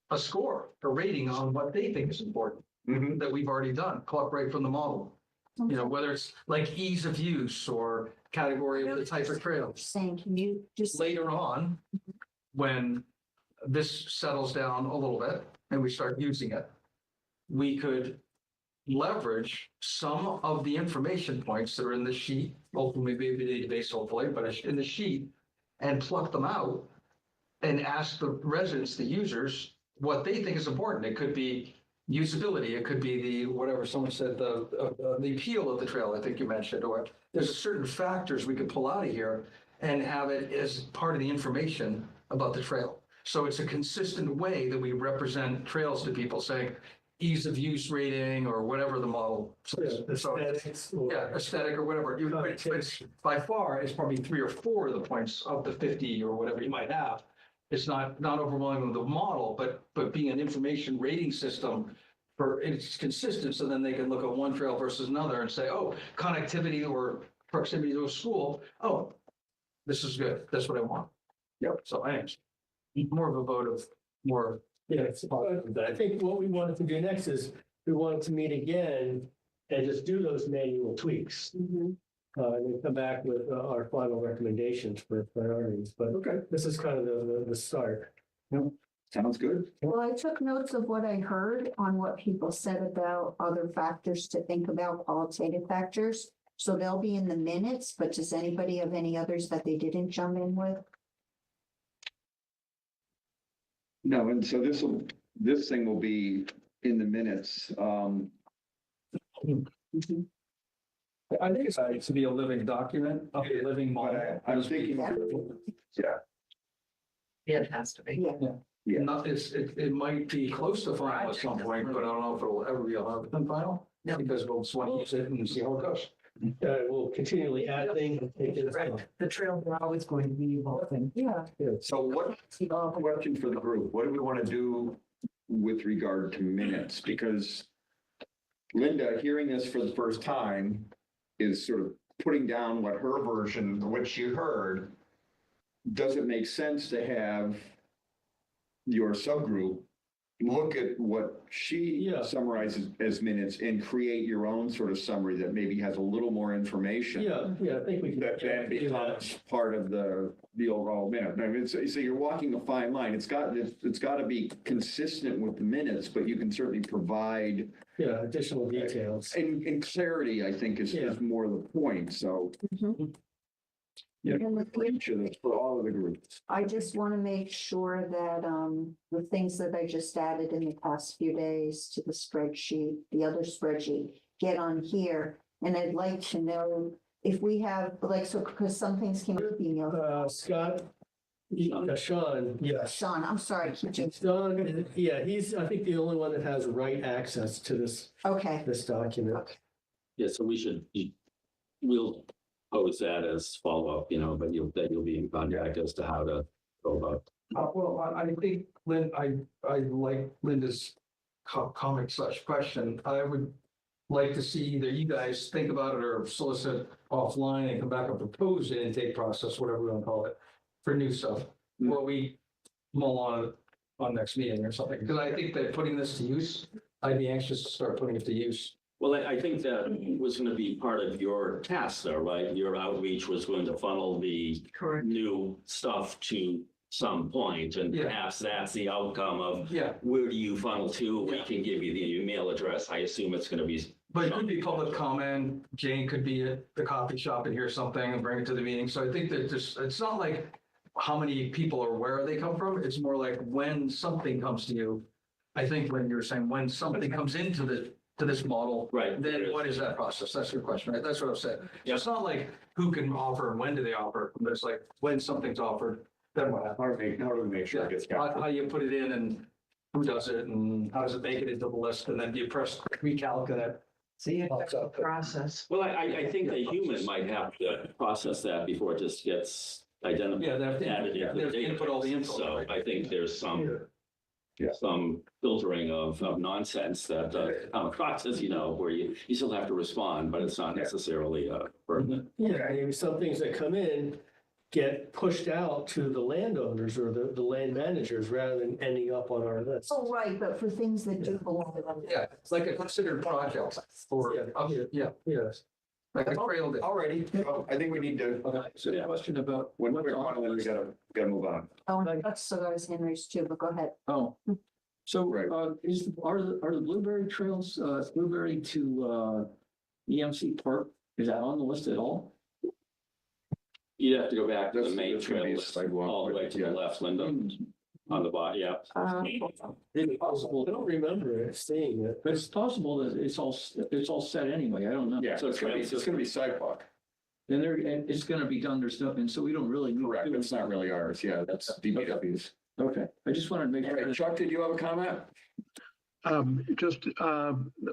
a score, a rating on what they think is important Mhm. that we've already done, collect right from the model. Whether it's like ease of use or category of the type of trail. Saying, can you just? Later on, when this settles down a little bit and we start using it, we could leverage some of the information points that are in the sheet, ultimately maybe the database, hopefully, but in the sheet, and pluck them out and ask the residents, the users, what they think is important. It could be usability, it could be the, whatever someone said, the appeal of the trail, I think you mentioned, or there's certain factors we could pull out of here and have it as part of the information about the trail. So it's a consistent way that we represent trails to people, saying ease of use rating or whatever the model says. So, Aesthetics. yeah, aesthetic or whatever. It's by far, it's probably 3 or 4 of the points of the 50 or whatever you might have. It's not overwhelming with the model, but being an information rating system it's consistent. So then they can look at one trail versus another and say, oh, connectivity or proximity to a school. Oh, this is good. That's what I want. Yep. So anyways, more of a vote of more. Yes, but I think what we wanted to do next is we wanted to meet again and just do those manual tweaks. And then come back with our final recommendations for priorities, but Okay, this is kind of the start. sounds good. Well, I took notes of what I heard on what people said about other factors to think about, qualitative factors. So they'll be in the minutes, but does anybody have any others that they didn't jump in with? No, and so this thing will be in the minutes. I think it's to be a living document, a living But model. I'm thinking, It has to be. Yeah. Not, it might be close to final at some point, but I don't know if it'll ever be 100% final. No. Because we'll just want to use it and see how it goes. We'll continually add things and take it. Right. The trails are always going to be evolving. Yeah. so what, question for the group, what do we want to do with regard to minutes? Because Linda, hearing this for the first time, is sort of putting down what her version, what she heard. Does it make sense to have your subgroup look at what she Yeah. summarizes as minutes and create your own sort of summary that maybe has a little more information. Yeah, I think we can. That then do that. becomes part of the overall minute. I mean, so you're walking a fine line. It's got to be consistent with the minutes, but you can certainly provide, Yeah, additional details. and clarity, I think, is more the point. So, yeah, And the for each of the, for all of the groups. I just want to make sure that the things that I just added in the past few days to the spreadsheet, the other spreadsheet, get on here. And I'd like to know if we have, like, so, because some things came up email. Scott, Sean, yes. Sean, I'm sorry, I keep doing- Sean, yeah, he's, I think, the only one that has right access to this okay, document. Yeah, so we'll pose that as follow-up, but you'll be in contact as to how to go about. Well, I think, Lynn, I like Linda's comment / question. I would like to see either you guys think about it or solicit offline and come back and propose an intake process, whatever we want to call it, for new stuff. Or we mull on next meeting or something, because I think that putting this to use, I'd be anxious to start putting it to use. Well, I think that was going to be part of your task though, right? Your outreach was going to funnel the Correct. new stuff to some point, and Yeah. perhaps that's the outcome of Yeah, where do you funnel to? We Yeah. can give you the email address. I assume it's going to be. but it could be public comment. Jane could be at the coffee shop and hear something and bring it to the meeting. So I think that it's not like how many people or where they come from. It's more like when something comes to you. I think when you're saying when something comes into this model, Right. then what is that process? That's your question, right? That's what I'm saying. Yeah. It's not like who can offer and when do they offer, but it's like when something's offered, then what happens? How do we make sure it gets How captured? you put it in and who does it and how does it make it into the list? And then you press recalculate. So you have Pops to up. process. Well, I think the human might have to process that before it just gets identified. Yeah, they have Added to, into they have the to input all the database. info. So right? I think there's some Yeah. some filtering of nonsense that come across, as where you still have to respond, but it's not necessarily pertinent. Yeah, maybe some things that come in get pushed out to the landowners or the land managers rather than ending up on our list. oh, right, but for things that do belong to them. Yeah, it's like a considered project for, yeah, Yes. like a trail. day. Alrighty, well, I think we need to, So the question about. when what's we're on on, the we list. gotta move on. Oh, and that's so that was Henry's too, but go ahead. Oh, so Right. are the Blueberry Trails, Blueberry to EMC Park, is that on the list at all? You'd have to go back to the That's- main that's gonna trail be a list, sidewalk, all the way to the yeah. left, Linda, on the bottom, yeah. It's possible, I don't remember seeing it. but it's possible that it's all set anyway, I don't know. Yeah, so it's gonna be sidewalk. And and it's gonna be done, there's nothing, so we don't really. need to Correct, do it's it. not really ours, yeah, that's DPW's. Okay, I just wanted to make All sure. right, Chuck, did you have a comment? Just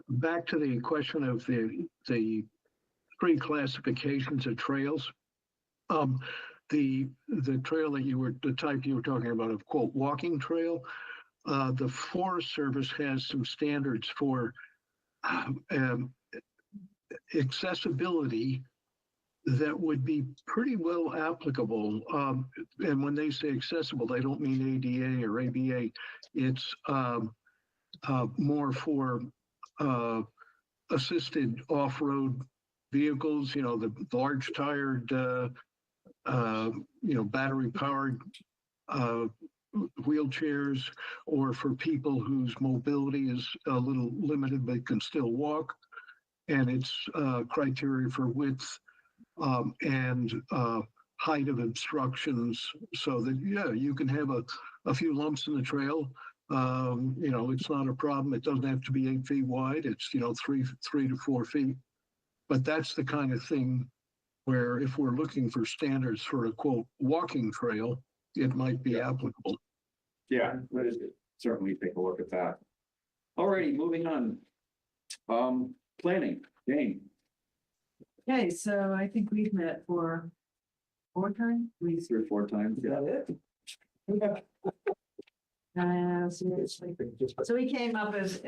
back to the question of the three classifications of trails. The trail that the type you were talking about of quote walking trail, the Forest Service has some standards for accessibility that would be pretty well applicable. And when they say accessible, they don't mean ADA or ABA. It's more for assisted off-road vehicles, the large tired, battery powered wheelchairs, or for people whose mobility is a little limited but can still walk. And it's criteria for width and height of obstructions, so that, you can have a few lumps in the trail. It's not a problem. It doesn't have to be 8 feet wide. It's, 3 to 4 feet. But that's the kind of thing where if we're looking for standards for a quote walking trail, it might be applicable. Yeah, certainly take a look at that. Alrighty, moving on. Planning, Jane. Okay, so I think we've met for 4 times. 3 or 4 times. Is that it? So we came up as,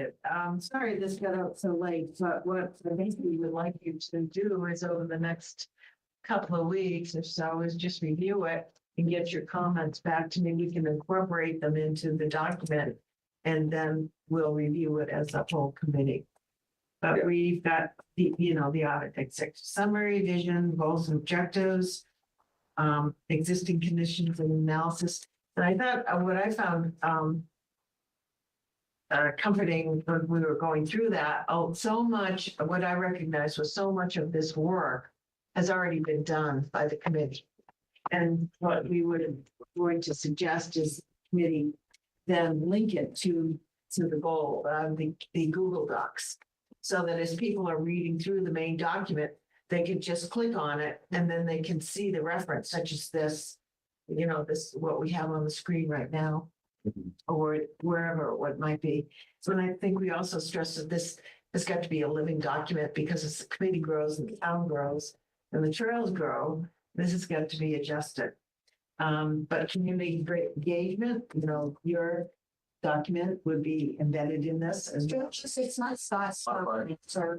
sorry this got out so late, but what I think we would like you to do is over the next couple of weeks or so is just review it and get your comments back to me. We can incorporate them into the document And then we'll review it as a whole committee. But Yeah. we've got the, the audit, executive summary, vision, goals and objectives, existing conditions and analysis. And I thought, what I found, comforting when we were going through that, so much, what I recognized was so much of this work has already been done by the committee. And what we would going to suggest is committee then link it to the goal, the Google Docs. So that as people are reading through the main document, they can just click on it and then they can see the reference such as this, this, what we have on the screen right now. Or wherever what might be. So and I think we also stress that this has got to be a living document because as the committee grows and the town grows and the trails grow, this has got to be adjusted. But community engagement, your document would be embedded in this as well. It's not Scott's. Or,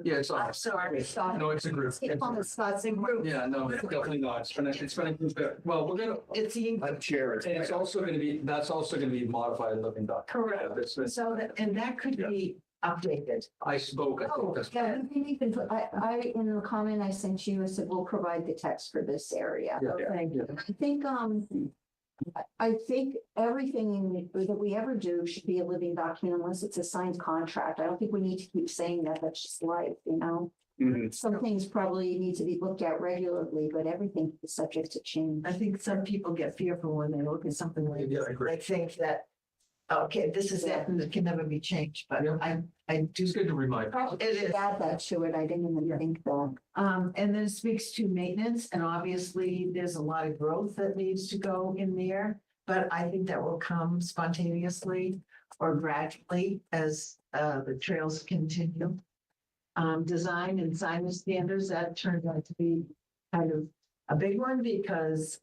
Yeah, it's I'm on. sorry, Scott. No, it's a group. It's on the Scott's group. Yeah, no, definitely not. It's been a group. Well, we're gonna, It's the. I'm chair. and it's also gonna be, that's also gonna be modified in living document. Correct. That's been- So that, and that could be updated. I spoke, I think Oh, that's. yeah, we can even put, in the comment I sent you, I said, we'll provide the text for this area. Yeah. Thank you. I think everything that we ever do should be a living document unless it's a signed contract. I don't think we need to keep saying that. That's just life, Mhm. Some things probably need to be looked at regularly, but everything is subject to change. I think some people get fearful when they look at something like Yeah, this. I agree. They think that, okay, this is it and it can never be changed, but Yeah. I do. It's good to remind. Probably It should is. add that to it. I didn't even think that. And then it speaks to maintenance, and obviously there's a lot of growth that needs to go in there. But I think that will come spontaneously or gradually as the trails continue. Design and signage standards, that turned out to be kind of a big one because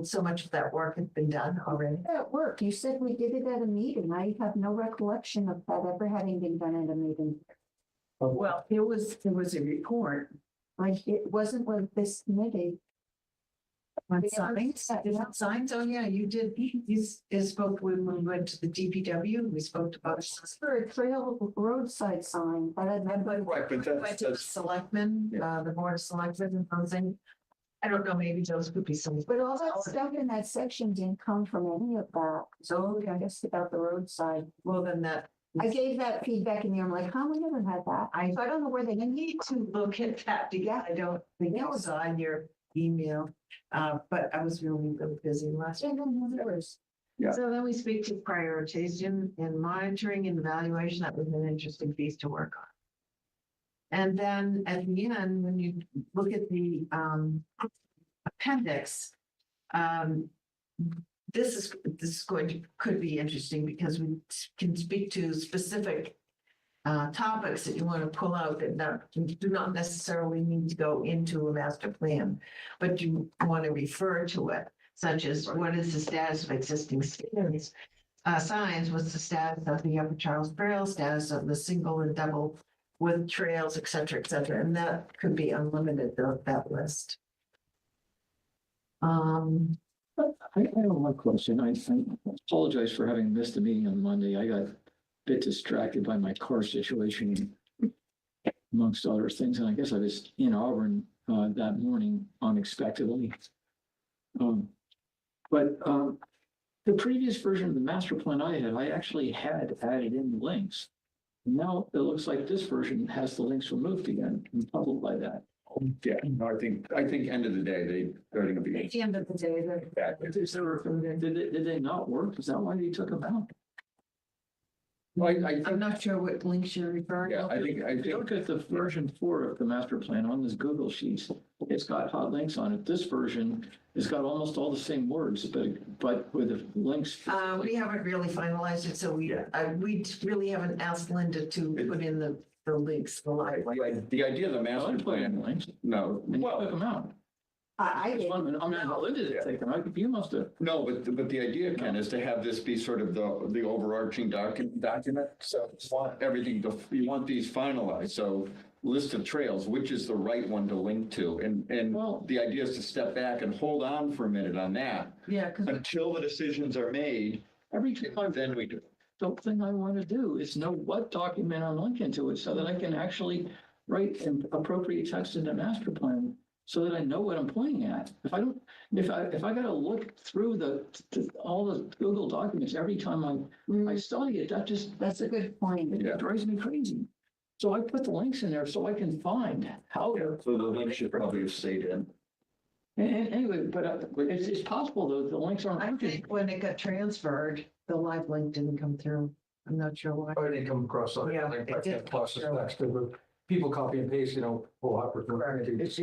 so much of that work has been done already. At work, you said we did it at a meeting. I have no recollection of that ever having been done at a meeting. Well, there was a report Like, it wasn't with this committee. on Yeah, signs, yeah. different signs. Oh, yeah, you did. You spoke when we went to the DPW. We spoke about. For a trail roadside sign, but I remember. Right, but Went to the selectmen, the board of selectmen and something. I don't know, maybe those could be some. But all that stuff in that section didn't come from any of that. So I guess about the roadside. Well, then that. I gave that feedback in there. I'm like, huh, we never had that. So I don't know where they Need to look at that because I don't think I saw in your email. But I was really busy last. Yeah. So then we speak to prioritization and monitoring and evaluation. That was an interesting piece to work on. And then at the end, when you look at the appendix, this is could be interesting because we can speak to specific topics that you want to pull out that do not necessarily need to go into a master plan, but you want to refer to it, such as what is the status of existing standards? Signs, what's the status of the Upper Charles Trail, status of the single and double with trails, et cetera, and that could be unlimited, that list. I have one question. I apologize for having missed the meeting on Monday. I got a bit distracted by my car situation amongst other things. And I guess I was in Auburn that morning unexpectedly. But the previous version of the master plan I actually had added in the links. Now it looks like this version has the links removed again. I'm puzzled by that. Yeah, no, I think end of the day, they're gonna be. At the end of the day, back. Did they not work? Is that why they took them out? I'm not sure what links you're referring to. Yeah, I If you think, look at the version 4 of the master plan on this Google Sheets, it's got hot links on it. This version has got almost all the same words, but with the links. We haven't really finalized it, so we really haven't asked Linda to put in the links, the library. the idea of the I master didn't put in plan, links, no, and you well, took them out. I I didn't. mean, Linda didn't take them out, you must have. no, but the idea, Ken, is to have this be sort of the overarching document. So everything, you want these finalized, so list of trails, which is the right one to link to? And Well- the idea is to step back and hold on for a minute on that Yeah, because until the decisions are made every time then we do. The thing I want to do is know what document I'm linking to it so that I can actually write an appropriate text in the master plan so that I know what I'm pointing at. If I don't, if I gotta look through all the Google documents every time I study it, That's a good point. it drives me crazy. So I put the links in there so I can find how. So the link should probably have stayed in. And anyway, but it's possible though, the links aren't I working. think when it got transferred, the live link didn't come through. I'm not sure why. I didn't come across something. Yeah, like it did that process come through. next, but people copy and paste, pull up. It's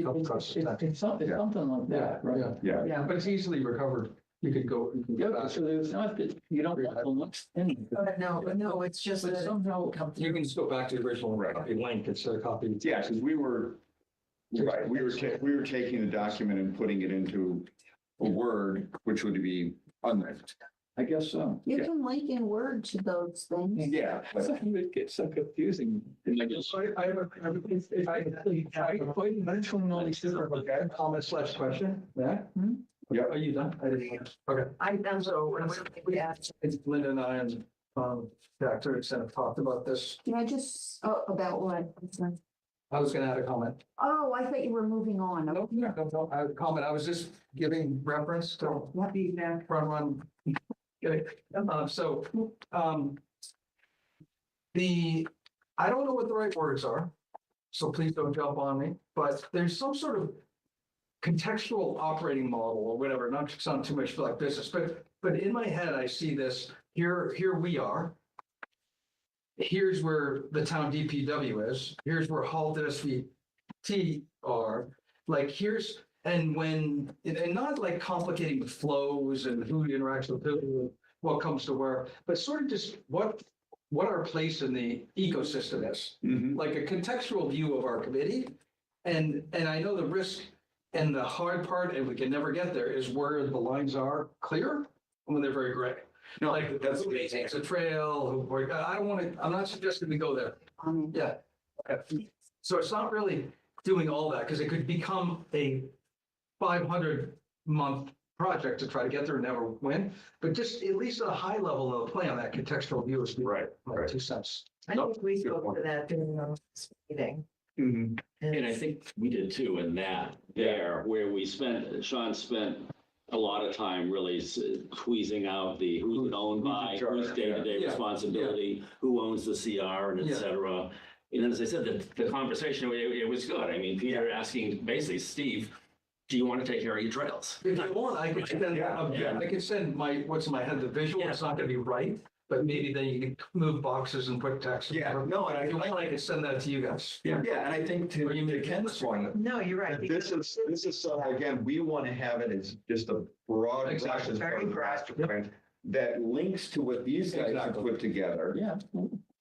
something like that, right? Yeah, Yeah. but it's easily recovered. You could go. Yeah, so it's not that you don't want the links in. But no, it's just But that. somehow, You can just go back to the original copy link instead of copy. Yeah, because we were taking the document and putting it into a Word, which would be unlinked. I guess so. You can link in Word to those things. Yeah. but- It gets so confusing. And I guess I have quite mentioning all these different. Okay, comment/question, Matt? Yep. Are you done? I didn't. Okay. I'm so, we asked. It's Linda and I and, Jack Turks have talked about this. Can I just, about what? I was gonna add a comment. Oh, I thought you were moving on. No, I had a comment. I was just giving reference to Feedback. run. Okay, I don't know what the right words are, so please don't jump on me, but there's some sort of contextual operating model or whatever, not to sound too much like business, but in my head, I see this, here we are. Here's where the town DPW is, here's where Halton SVT are, like here's, and not like complicating the flows and who interacts with who, what comes to where, but sort of just what our place in the ecosystem is, Mhm. like a contextual view of our committee. And I know the risk and the hard part, and we can never get there, is where the lines are clear and when they're very gray. No, Like that's, who maintains a trail, I don't want to, I'm not suggesting we go there. Yeah. Okay. So it's not really doing all that because it could become a 500-month project to try to get there and never win. But just at least at a high level of play on that contextual view is right. my 2 cents. I think we spoke to that during our meeting. Mhm. And I think we did too in that there, where Sean spent a lot of time really squeezing out the who's it owned who's in by, charge, whose day-to-day yeah. responsibility, who owns the CR and et Yeah. cetera. And as I said, the conversation, it was good. I mean, Peter asking basically, Steve, do you want to take care of your trails? If you want, I could send, Yeah. I could send what's in my head, the visual, it's not gonna be right, but maybe then you can move boxes and put text. Yeah, no, and If you want, I could send that to you guys. Yeah, and I think Or you to make Ken's point, No, you're right. this is so, again, we want to have it as just a broad brush Exactly. as part of the master plan that links to what these guys have Exactly. put together. Yeah.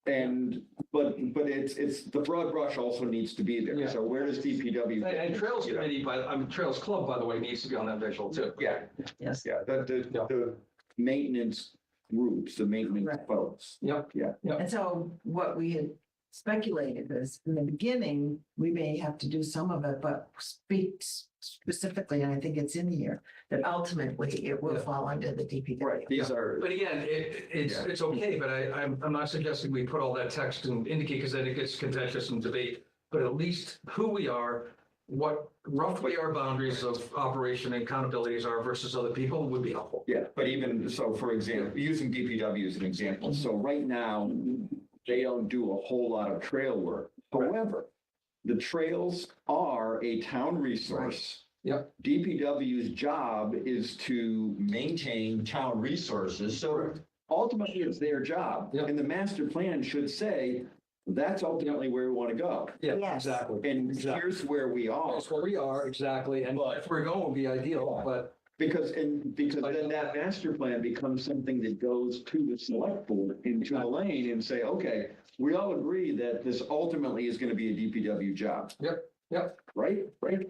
And, but it's, the broad brush also needs to be there. Yeah. So where does DPW? And Trails You know? Committee, Trails Club, by the way, needs to be on that visual too. Yeah, Yes. yeah, the maintenance groups, the maintenance Right. folks. Yep. And so what we had speculated is in the beginning, we may have to do some of it, but speak specifically, and I think it's in here, that ultimately it will Yeah. fall under the DPW. Right, these are, But again, it's okay, but I'm not suggesting we put all that text and indicate, because then it gets contentious and debate. But at least who we are, what roughly our boundaries of operation and accountabilities are versus other people would be helpful. yeah, but even, so for example, using DPW as an example, so right now, they don't do a whole lot of trail work. However, the trails are a town resource. Yep. DPW's job is to maintain town resources, so ultimately it's their job. Yep. And the master plan should say, that's ultimately where we want to go. Yeah, Yes. exactly. And Exactly. here's where we are. That's where we are, exactly. And But- if we're going, would be ideal, but Because then that master plan becomes something that goes to the select board into the lane and say, okay, we all agree that this ultimately is going to be a DPW job. Yep. Right,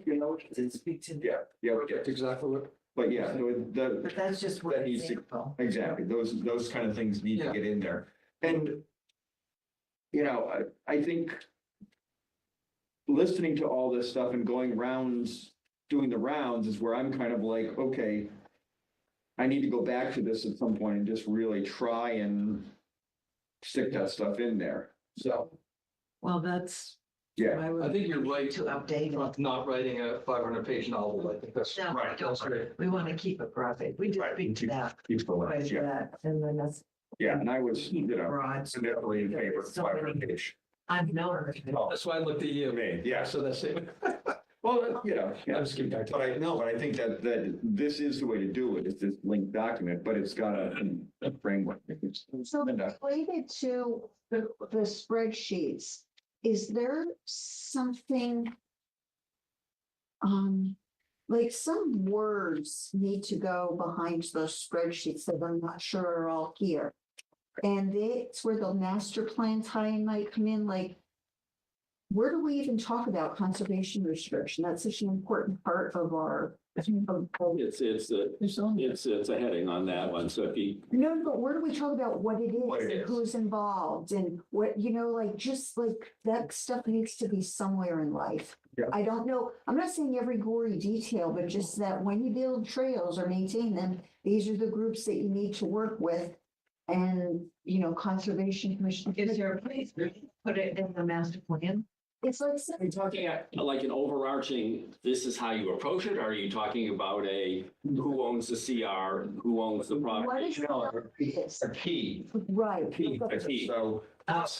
you know? Does it speak to? Yeah, that's exactly what, but yeah, the, But that's just one That needs to- example. exactly, those kind of things need to Yeah. get in there. And, you know, I think listening to all this stuff and going rounds, doing the rounds is where I'm kind of like, okay, I need to go back to this at some point and just really try and stick that stuff in there. So, Well, that's. yeah. I think you're right To update it. not writing a 500-page novel. I think that's. No, Right. That's great. we want to keep it private. We just Right. speak to that. Keep the Right, lens, yeah, that, and then that's yeah, and I was, keep you it know, broad. definitely in favor of So many- 500 page. I've known. That's why I looked at you. Me, yeah. So that's it. Well, you know, I'm just kidding. but I think that this is the way to do it, is this linked document, but it's got a framework. So And, related to the spreadsheets, is there something? Like some words need to go behind those spreadsheets that I'm not sure are all here. And it's where the master plan tie-in might come in, like. Where do we even talk about conservation restriction? That's such an important part of our. It's a heading on that one, so if you, No, but where do we talk about what it What is it and is. who's involved and what, like, just like that stuff needs to be somewhere in life. Yeah. I don't know, I'm not saying every gory detail, but just that when you build trails or maintain them, these are the groups that you need to work with. And, Conservation Commission. Is there a place to put it in the master plan? It's like, are you talking like an overarching, this is how you approach it? Or are you talking about who owns the CR, who owns the what property? is this? A key, Right. A key. so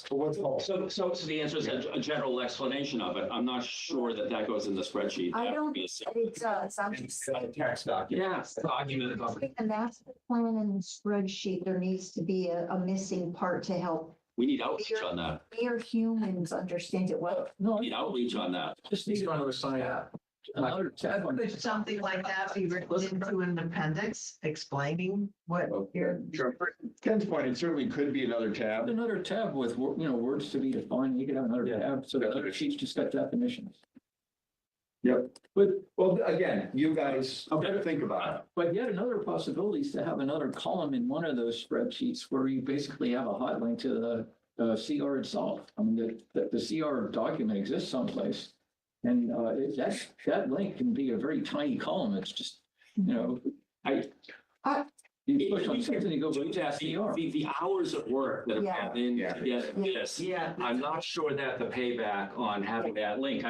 what's called. So the answer is a general explanation of it. I'm not sure that goes in the spreadsheet. I That would don't, be a it does, I'm just It's saying. a tax document. Yeah. Documented. Between the master plan and the spreadsheet, there needs to be a missing part to help. We need outreach on that. Mere humans understand it well. No, We need outreach on that. just He's need trying to assign that. another tab on Could something like that be written into an appendix explaining what you're. Sure. Ken's point, it certainly could be another tab. Another tab with, words to be defined. You could have another Yeah. tab, so the other sheets just got definitions. Yep, well, again, you guys think about it. But yet another possibility is to have another column in one of those spreadsheets where you basically have a hot link to the CR itself. I mean, the CR document exists someplace. And that link can be a very tiny column. It's just, I- you push on something, you go right to CR. The hours of work that Yeah. have been in Yeah. to get this. Yeah. I'm not sure that the payback on having that link,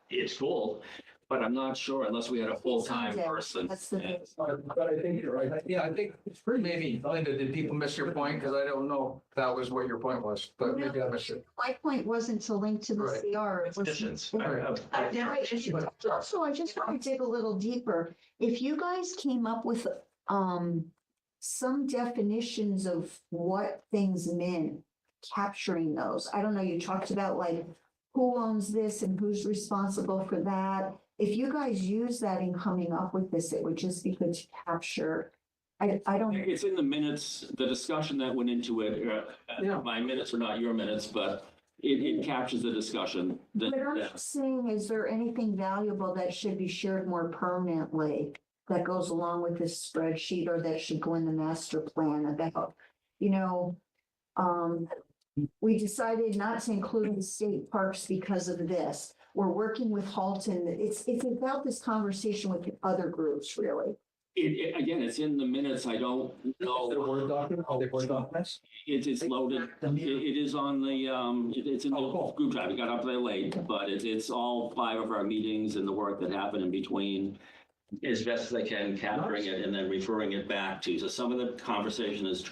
it's cool, but I'm not sure unless we had a full-time Someday, person. that's the thing. But I think you're right. Yeah, I think it's pretty maybe, Linda, did people miss your point? Because I don't know if that was what your point was, but maybe I missed it. My point wasn't to link to the Right. CR. It was- Conditions. But also, I just want to dig a little deeper. If you guys came up with some definitions of what things meant, capturing those. I don't know, you talked about like who owns this and who's responsible for that. If you guys use that in coming up with this, it would just be good to capture. I don't. It's in the minutes, the discussion that went into it, Yeah. my minutes are not your minutes, but it captures the discussion. But I'm just saying, is there anything valuable that should be shared more permanently that goes along with this spreadsheet or that should go in the master plan about, we decided not to include the state parks because of this. We're working with Halton. It's about this conversation with the other groups, really. Again, it's in the minutes. I don't The know. Word document, all the Word documents? It's loaded. It is on the, it's in the Oh, cool. group drive. We got up there late, but it's all 5 of our meetings and the work that happened in between. As best as I can, capturing it and then referring it back to, so some of the conversation is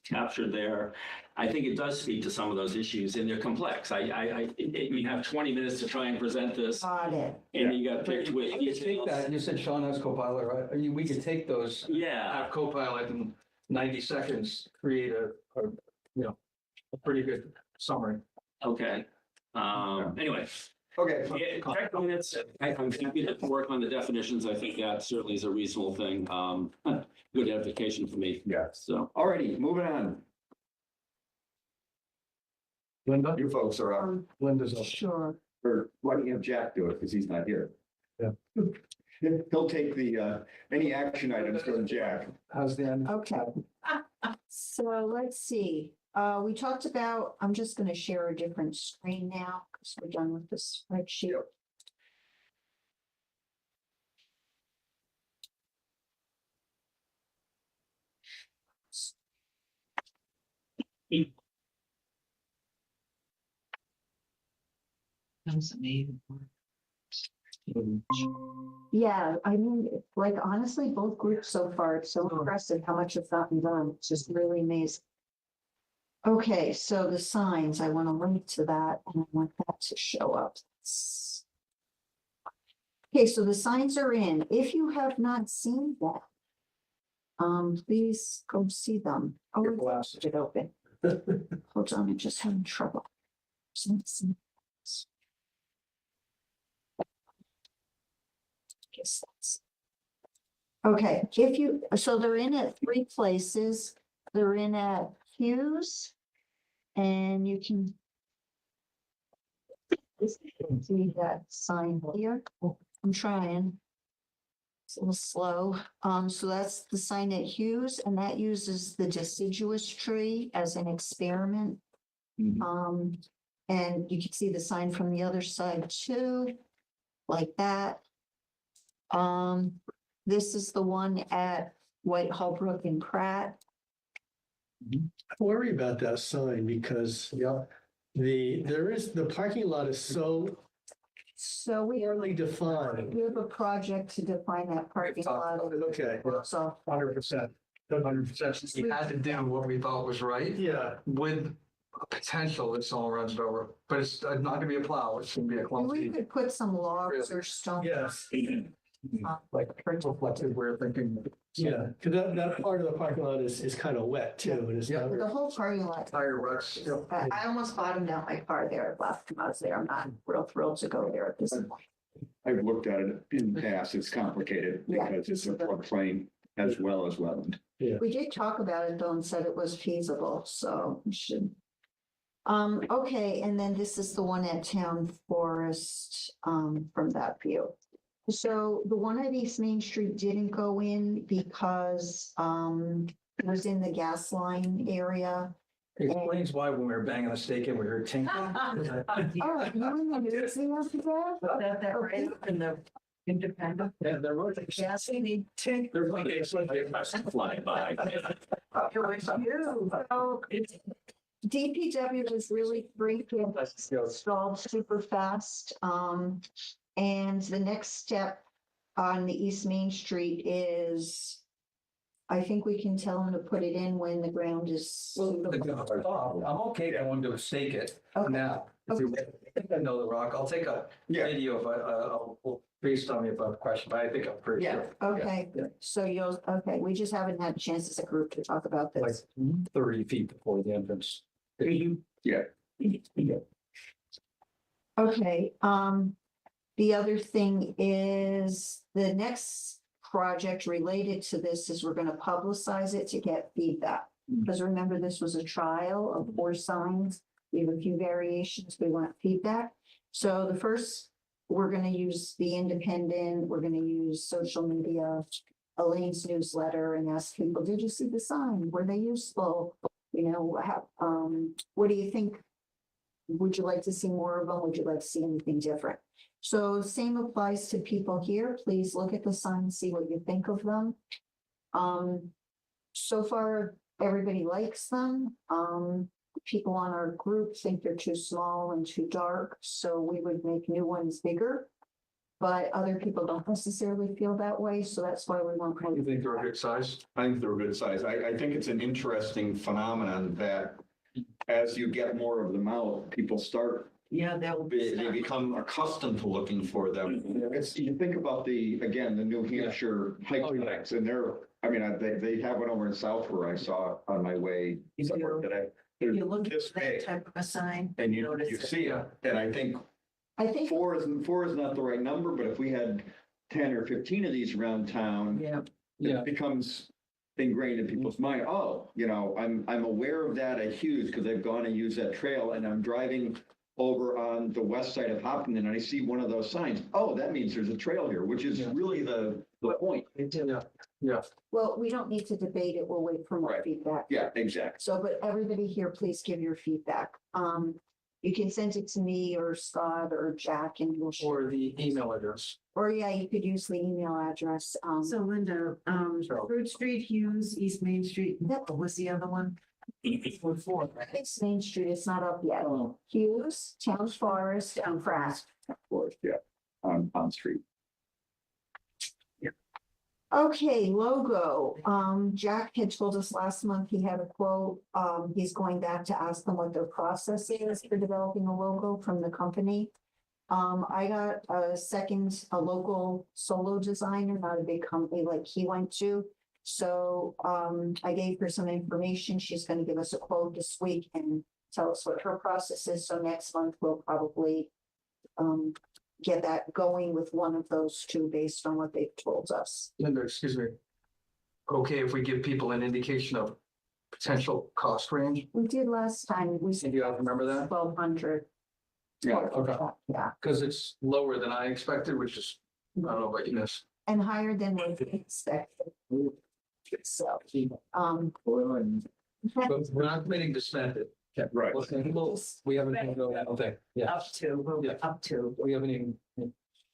captured there. I think it does speak to some of those issues and they're complex. We have 20 minutes to try and present this Got it. and you got picked with. You could take that, you said Sean has Copilot, right? I mean, we could take those, Yeah, have Copilot in 90 seconds, create a pretty good summary. okay. Anyway. Okay, Yeah, check the minutes. I'm happy to work on the definitions. I think that certainly is a reasonable thing. Good edification for me. yeah, So, alrighty, moving on. Linda? You folks are up, Linda's up. Sure. or why don't you have Jack do it, because he's not here. Yeah. He'll take the, any action items from Jack. How's the end? Okay. So let's see. We talked about, I'm just going to share a different screen now because we're done with the spreadsheet. That's amazing. Yeah, I mean, like honestly, both groups so far, it's so impressive how much has gotten done. It's just really amazing. Okay, so the signs, I want to link to that and I want that to show up. Okay, so the signs are in. If you have not seen them, please go see them. Oh, Your glasses. it open. Hold on, I'm just having trouble. Guess that's. Okay, if you, so they're in at 3 places. They're in at Hughes. And you can see that sign here. I'm trying. It's a little slow. So that's the sign at Hughes, and that uses the deciduous tree as an experiment. Mhm. And you can see the sign from the other side too, like that. This is the one at Whitehall Brook and Pratt. I worry about that sign because the parking lot is so So we poorly defined. have a project to define that parking lot. Okay, So 100%. 100%. We had to do what we thought was right yeah, with a potential that someone runs it over, but it's not gonna be a plow, it's gonna be a we clumsy, could put some logs or stone. yes, like, reflective way of thinking. yeah, because that part of the parking lot is kind of wet too. And it's Yeah. not. The whole parking lot. Tire ruts. Yep. I almost bottomed out my car there last time I was there. I'm not real thrilled to go there at this point. I've looked at it in the past, it's complicated Yeah. because it's a floodplain as well as wetland. We did talk about it though and said it was feasible, so we should. Okay, and then this is the one at Town Forest, from that view. So the one at East Main Street didn't go in because, it was in the gas line area. Explains why when we were banging the stake in, we heard tinkling. Oh, you in the news the other day? That right up in the independent. Yeah, there was a Yes, we need to. There's like a Flying by. It was you. Oh, DPW was really great to have installed super fast. And the next step on the East Main Street is, I think we can tell them to put it in when the ground is. I'm okay going to stake it Okay. now. If you think I know the rock, I'll take a Yeah. video if I'll please tell me if I have a question, but I think I'm pretty Yeah. sure. Okay, Yeah. so okay, we just haven't had a chance as a group to talk about Like this. 30 feet before the entrance. Yeah. Okay, the other thing is the next project related to this is we're gonna publicize it to get feedback. Because remember, this was a trial of 4 signs. We have a few variations. We want feedback. So the first, we're gonna use the Independent, we're gonna use social media, Elaine's newsletter and ask people, did you see the sign? Were they useful? You know, what do you think? Would you like to see more of them? Would you like to see anything different? So same applies to people here. Please look at the signs, see what you think of them. So far, everybody likes them. People on our group think they're too small and too dark, so we would make new ones bigger. But other people don't necessarily feel that way, so that's why we want. You think they're a good size? I think they're a good size. I think it's an interesting phenomenon that as you get more of them out, people start, Yeah, that would they be. become accustomed to looking for them. It's, you think about again, the New Hampshire hike tracks and they have one over in South where I saw on my way somewhere today. If you look at This that big, type of a sign. and you notice see it, and I think I think, four is not the right number, but if we had 10 or 15 of these around town, Yeah, Yeah. it becomes ingrained in people's mind. Oh, I'm aware of that at Hughes because I've gone and used that trail and I'm driving over on the west side of Hopkinen and I see one of those signs. Oh, that means there's a trail here, which is Yeah. really the point. they do. Yeah. well, we don't need to debate it. We'll wait for more Right. feedback. Yeah, exactly. So, but everybody here, please give your feedback. You can send it to me or Scott or Jack and we'll share. Or the email address. Or yeah, you could use the email address. So Linda, Sure. Fruit Street, Hughes, East Main Street, Yep. what was the other one? It's Main Street, it's not up yet. Oh, Hughes, Town Forest, and Pratt. Of course, yeah, on street. Okay, logo. Jack had told us last month he had a quote. He's going back to ask them what their process is for developing a logo from the company. I got a local solo designer, not a big company like he went to. So, I gave her some information. She's gonna give us a quote this week and tell us what her process is. So next month we'll probably, get that going with one of those two based on what they've told us. Linda, excuse me. Okay, if we give people an indication of potential cost range, We did last time, we do said you guys remember that? 1,200. Yeah, Okay. Yeah, Because it's lower than I expected, which is, I don't know about you, miss. and higher than what we expected. So, boy, and But we're not committing to spend it. right. Well, we haven't even go that, okay, yeah, Up to, Yeah. up to. we haven't even.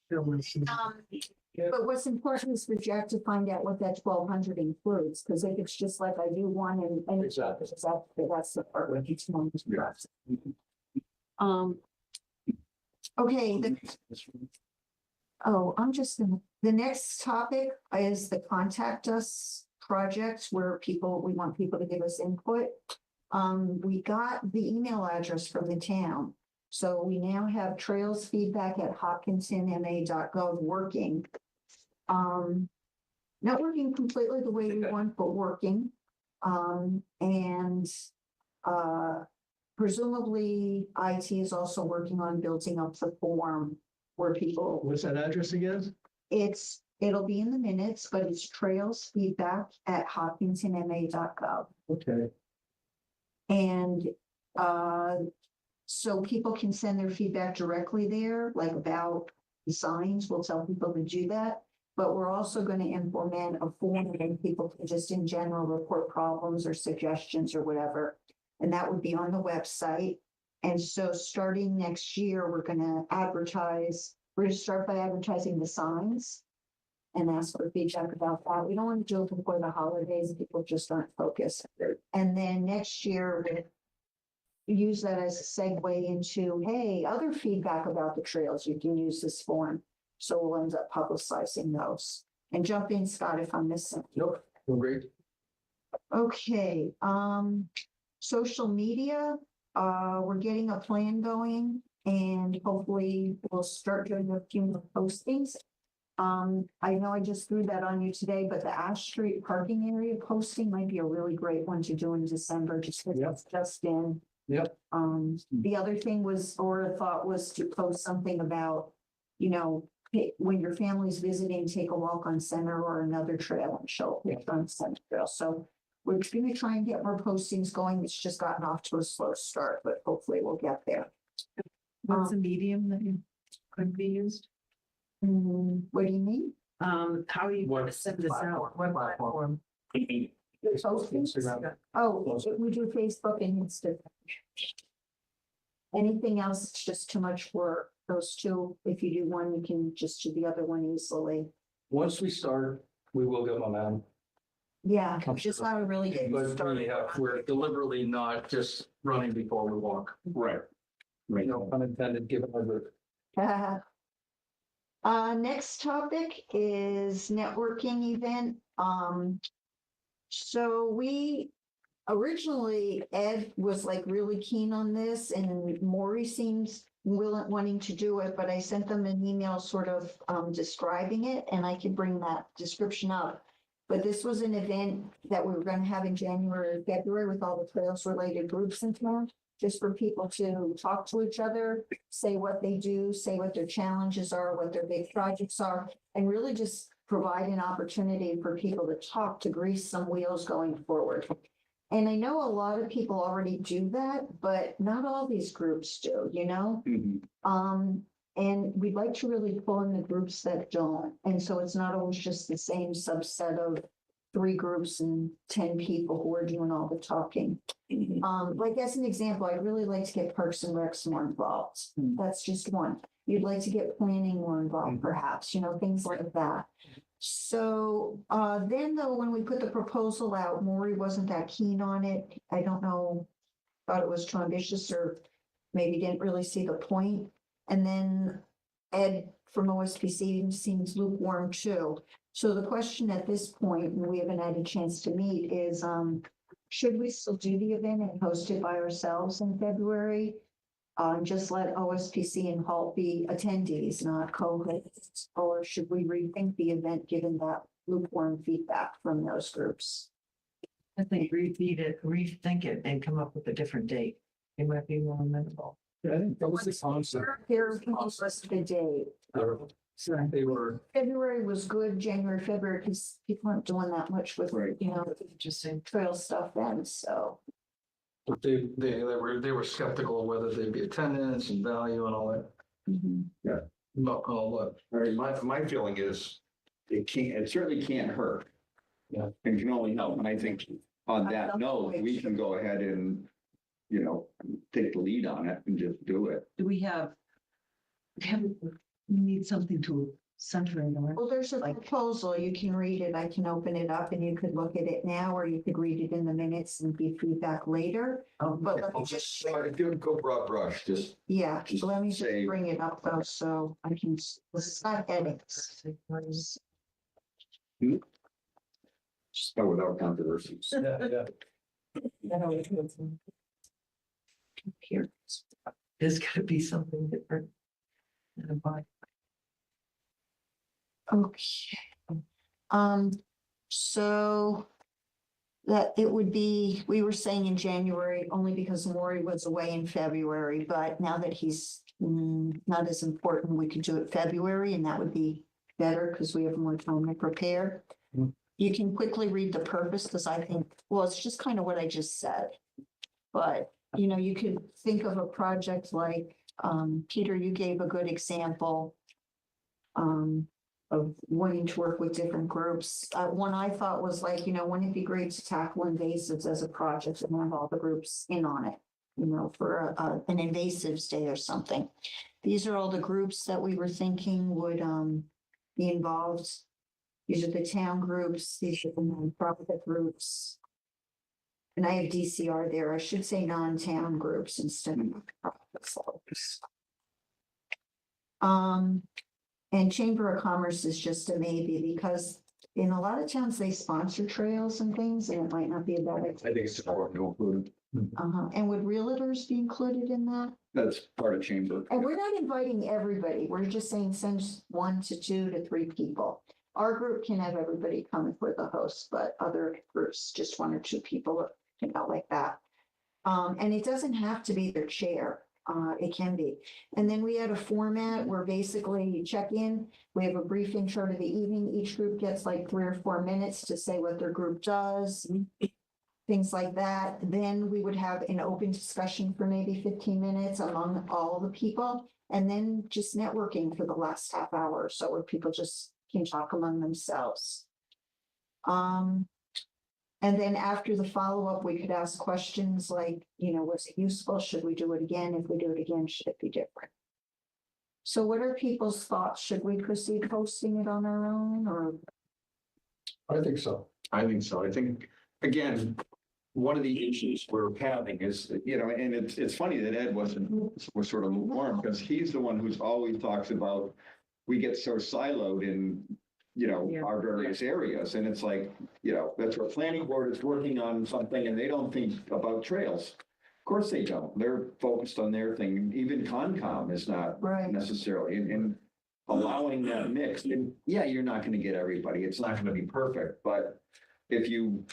But what's important is for Jack to find out what that 1,200 includes, because if it's just like I do one and it's Exactly. that's the part where each one is drops. Okay, the next topic is the contact us project where we want people to give us input. We got the email address from the town. So we now have trails feedback at hopkinsonma.gov working. Not working completely the way we want, but working. Presumably IT is also working on building up the form where people. What's that address again? It'll be in the minutes, but it's trails feedback at hopkinsonma.gov. Okay. And so people can send their feedback directly there, like about the signs. We'll tell people to do that. But we're also going to implement a form and people can just in general report problems or suggestions or whatever. And that would be on the website. And so starting next year, we're going to start by advertising the signs and ask for feedback about that. We don't want to do it before the holidays. People just aren't focused. And then next year, we'll use that as a segue into, hey, other feedback about the trails, you can use this form. So we'll end up publicizing those. And jump in, Scott, if I'm missing. Nope, great. Okay, social media, we're getting a plan going and hopefully we'll start doing a few more postings. I know I just threw that on you today, but the Ash Street parking area posting might be a really great one to do in December, just because it's just in. Yep. The other thing was, or a thought was to post something about, when your family's visiting, take a walk on Center or another trail and show a picture on Center Trail. So we're going to try and get more postings going. It's just gotten off to a slow start, but hopefully we'll get there. What's the medium that could be used? What do you mean? How are you going to send this out? What platform? Postings? Instagram. Oh, we do Facebook and Instagram. Anything else, it's just too much work. Those two, if you do one, you can just do the other one easily. Once we start, we will get momentum. Yeah, just gotta really get But started. we're deliberately not just running before we walk. Right. Right. No pun intended, given our group. Next topic is networking event. So originally Ed was like really keen on this and Maury seems wanting to do it, but I sent them an email sort of describing it and I can bring that description up. But this was an event that we were going to have in January or February with all the trails related groups in town, just for people to talk to each other, say what they do, say what their challenges are, what their big projects are, and really just provide an opportunity for people to talk, to grease some wheels going forward. And I know a lot of people already do that, but not all these groups do, And we'd like to really pull in the groups that don't. And so it's not always just the same subset of 3 groups and 10 people who are doing all the talking. Like as an example, I'd really like to get Parks and Recs more involved. That's just one. You'd like to get planning more involved, perhaps, things like that. So, then though, when we put the proposal out, Maury wasn't that keen on it. I don't know, thought it was too ambitious or maybe didn't really see the point. And then Ed from OSPC seems lukewarm too. So the question at this point, and we haven't had a chance to meet, is, should we still do the event and host it by ourselves in February? Just let OSPC and HALT be attendees, not co-hosts, or should we rethink the event given that lukewarm feedback from those groups? I think rethink it and come up with a different date. It might be more amenable. Yeah, I think that was the concept. Here, what's the date? They were, February was good, January, February, because people aren't doing that much with, Right. you know, Interesting. trail stuff then, so. but they were skeptical of whether there'd be attendance and value and all that. mhm. Not all that. I mean, my feeling is it certainly can't hurt. Yeah. And can only help. And I think on that note, we can go ahead and, take the lead on it and just do it. Do we need something to center it on? Well, there's a proposal, you can read it, I can open it up and you could look at it now, or you could read it in the minutes and give feedback later. But let me just share. If you go broad brush, just Yeah, Just let me just say- bring it up though, so I can, it's not edits. start without controversies. Yeah. Here. There's gotta be something different. Okay. So that it would be, we were saying in January, only because Maury was away in February, but now that he's not as important, we could do it February and that would be better because we have more time to prepare. Mm. You can quickly read the purpose because I think, well, it's just kind of what I just said. But, you could think of a project like, Peter, you gave a good example of wanting to work with different groups. One I thought was like, wouldn't it be great to tackle invasives as a project and have all the groups in on it, for an invasives day or something. These are all the groups that we were thinking would be involved. These are the town groups, these are the nonprofit groups. And I have DCR there. I should say non-town groups instead of nonprofits. And Chamber of Commerce is just a maybe because in a lot of towns, they sponsor trails and things, and it might not be a bad idea. I think it's important to include. And would realtors be included in that? That's part of chamber. And we're not inviting everybody. We're just saying send 1 to 2 to 3 people. Our group can have everybody come for the host, but other groups, just 1 or 2 people, like that. And it doesn't have to be their chair. It can be. And then we had a format where basically you check in, we have a brief intro to the evening. Each group gets like 3 or 4 minutes to say what their group does, things like that. Then we would have an open discussion for maybe 15 minutes among all the people, and then just networking for the last half hour or so where people just can talk among themselves. And then after the follow-up, we could ask questions like, was it useful? Should we do it again? If we do it again, should it be different? So what are people's thoughts? Should we proceed hosting it on our own or? I think so. I think so. I think, again, one of the issues we're having is, and it's funny that Ed was sort of lukewarm because he's the one who's always talks about, we get so siloed in, our various areas. And it's like, that's where planning board is working on something and they don't think about trails. Of course they don't. They're focused on their thing. Even Concom is not Right. necessarily. And allowing that mix, and yeah, you're not going to get everybody. It's not going to be perfect. But if you,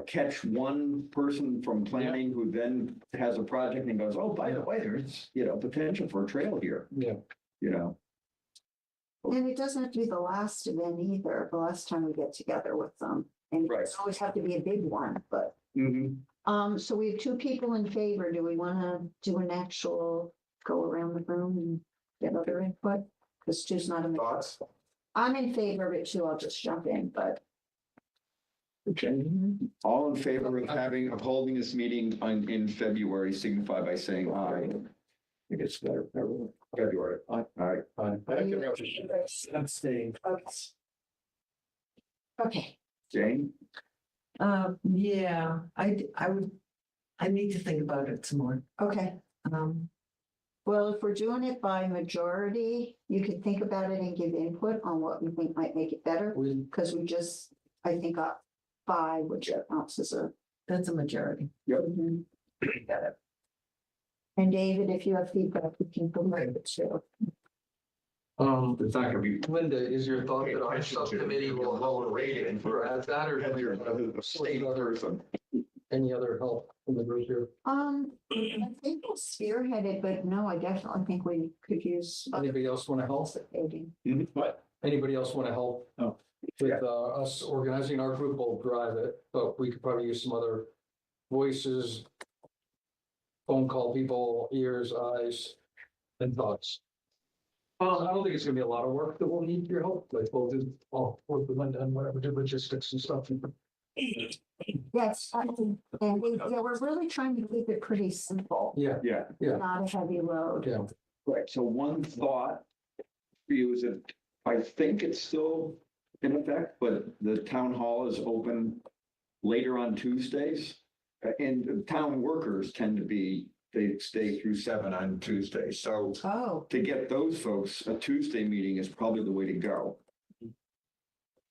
catch one person from planning who then has a project and goes, oh, by the way, there's, potential for a trail here. Yeah. And it doesn't have to be the last event either, the last time we get together with them. And it Right. doesn't always have to be a big one, but, Mhm. so we have 2 people in favor. Do we want to do an actual go around the room and get other input? Because Stu's not in the. Thoughts? I'm in favor of it too. I'll just jump in, but Okay. All in favor of holding this meeting in February, signify by saying aye. I think it's better, February. All right. Fine. are you? Abstain. Okay. Okay, Jane? Yeah, I need to think about it some more. okay. Um, Well, if we're doing it by majority, you could think about it and give input on what we think might make it better. Because we just, I think, got 5, which counts as a. that's a majority. Mhm. Got it. And David, if you have feedback, we can provide it too. It's not gonna be. Linda, is your thought that our subcommittee will lower rating for add that, or do we a want state person. any other help from the group here? I think we'll spearhead it, but no, I definitely think we could use. other Anybody else want to help? participating. What? Anybody else want to help? No. With us organizing, our group will drive it, but we could probably use some other voices, phone call people, ears, eyes, and thoughts. I don't think it's gonna be a lot of work that we'll need your help, like we'll do, all work with Linda and whatever, do logistics and stuff. Yes, and yeah, we're really trying to keep it pretty simple, Yeah, Yeah, not a heavy load. yeah. right. So one thought for you is that I think it's still in effect, but the town hall is open later on Tuesdays. And town workers tend to be, they stay through 7 on Tuesdays. So Oh, to get those folks, a Tuesday meeting is probably the way to go.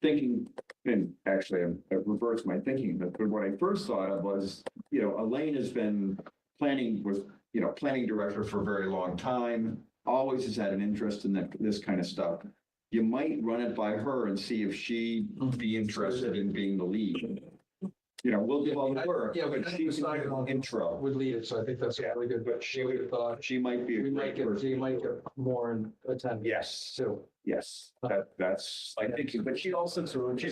Thinking, and actually I reversed my thinking, but what I first thought of was, Elaine has been planning director for a very long time, always has had an interest in this kind of stuff. You might run it by her and see if she'd be interested in being the lead. We'll do all the work. Yeah, we but haven't she's decided on- intro, Would lead it, so I think that's a really good. but she would, thought. she might be a We might great get, person. you might get more in attendance. Yes. Too. Yes, that's, I think, but she's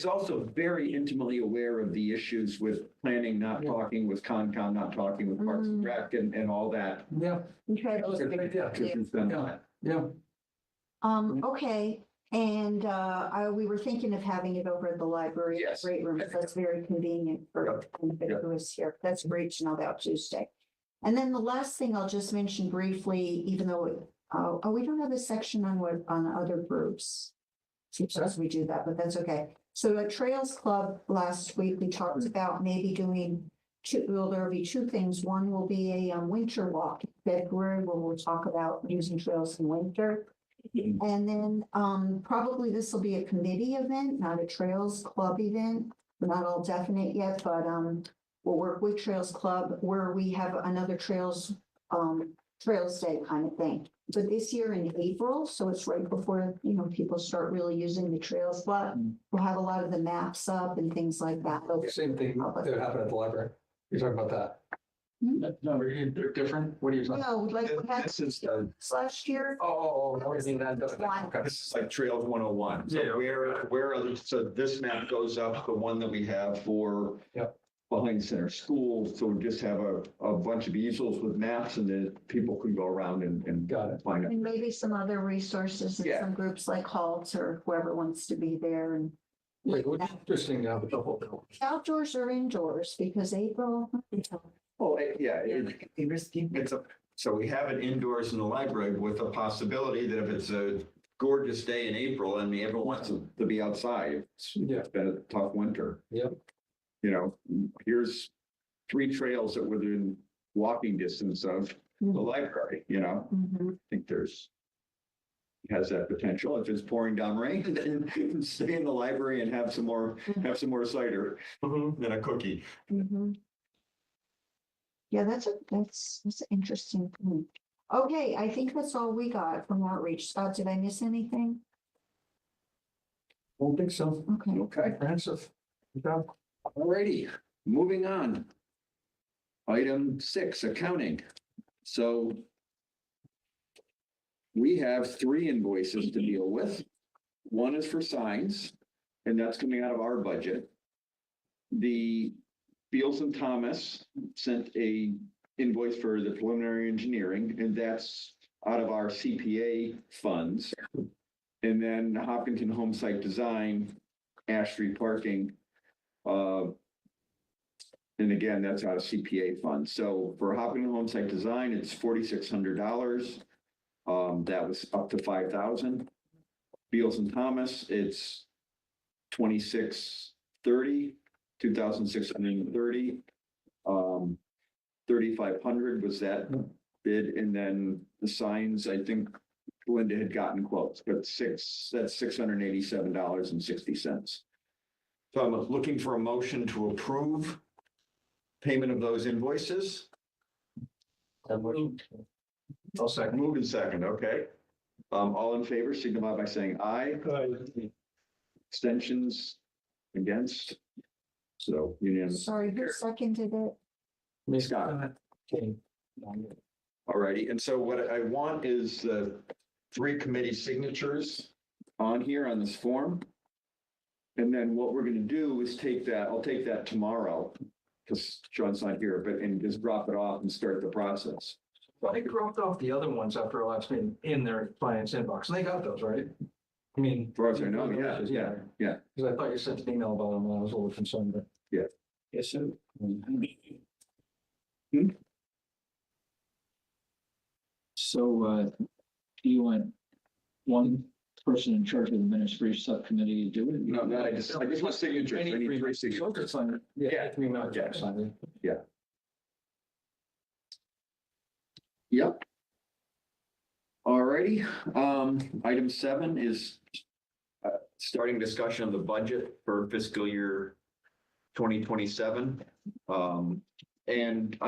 also very intimately aware of the issues with planning, not talking with Concom, not talking with Parks and Rec and all that. Yeah, okay. that's a good idea. Because she's done that. Yeah. Okay, and we were thinking of having it over at the library. Yes. Great room, so that's very convenient for anybody who is here. That's great to know about Tuesday. And then the last thing I'll just mention briefly, even though, we don't have a section on other groups. Sometimes we do that, but that's okay. So at Trails Club last week, we talked about maybe doing there'll be 2 things. One will be a winter walk in February, where we'll talk about using trails in winter. And then probably this will be a committee event, not a Trails Club event. We're not all definite yet, but we'll work with Trails Club where we have another Trails Day kind of thing. But this year in April, so it's right before, people start really using the trails lot. We'll have a lot of the maps up and things like that. Same thing that happened at the library. You're talking about that. No, they're different. What are you talking? No, like we had This is the, last year. Oh, everything that does. One. Okay. this is like Trails 101. So so this map goes up, the one that we have for Yep. behind Center School. So we just have a bunch of easels with maps and then people can go around and Got it. find it. And maybe some other resources and Yeah. some groups like Halt or whoever wants to be there and Wait, what's interesting now, the whole. outdoors or indoors, because April. Oh, yeah. Yeah, that could be risky. So we have it indoors in the library with the possibility that if it's a gorgeous day in April and everyone wants to be outside, it's been a tough winter. Yep. Here's 3 trails that were within walking distance of the library, Mhm. I think has that potential. If it's pouring down rain, then stay in the library and have some more cider and a cookie. Mhm. Yeah, that's an interesting thing. Okay, I think that's all we got from outreach. Scott, did I miss anything? Don't think so. Okay. Okay. Comprehensive. Good job. Alrighty, moving on. Item 6, accounting. So we have 3 invoices to deal with. One is for signs, and that's coming out of our budget. The Beals and Thomas sent a invoice for the preliminary engineering, and that's out of our CPA funds. And then Hopkinton Home Site Design, Ash Street Parking. And again, that's out of CPA funds. So for Hopkinton Home Site Design, it's $4,600. That was up to 5,000. Beals and Thomas, it's 2630, 2,630. 3,500 was that bid, and then the signs, I think Linda had gotten quotes, but that's $687.60. So I'm looking for a motion to approve payment of those invoices. I'll second. Moved and second, okay. All in favor, signify by saying aye. Extensions against? So unanimous. Sorry, who seconded it? Scott. All righty, and so what I want is the 3 committee signatures on here on this form. And then what we're gonna do is I'll take that tomorrow, because Sean's not here, and just drop it off and start the process. Well, they dropped off the other ones after our last meeting in their finance inbox, and they got those, right? I mean. As far as I know, yeah. Because I thought you sent an email about them, and I was a little concerned, but. Yeah. Yes, sir. So, do you want one person in charge of the minutes for each subcommittee to do it? No, I just want signatures. I need 3 signatures. Yeah. 3 minutes. Yeah. Sign Yep. All righty, item 7 is starting discussion of the budget for fiscal year 2027. And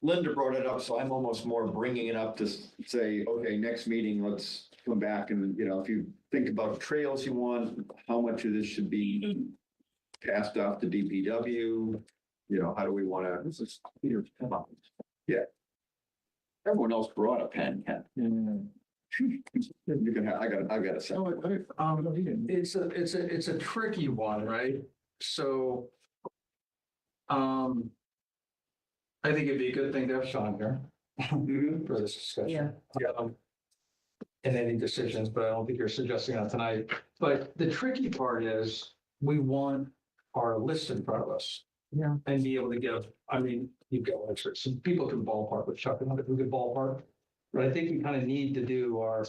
Linda brought it up, so I'm almost more bringing it up to say, okay, next meeting, let's come back and, if you think about trails you want, how much of this should be passed off to DPW, how do we want to? This is Peter. Come on. Yeah. Everyone else brought a pen, Ken. You can have, I've got a second. It's a tricky one, right? So. I think it'd be a good thing to have Sean here Mhm. for this discussion. And any decisions, but I don't think you're suggesting that tonight. But the tricky part is we want our list in front of us. Yeah. And be able to give, you've got like some people can ballpark with Chuck, and other people can ballpark. But I think we kind of need to do our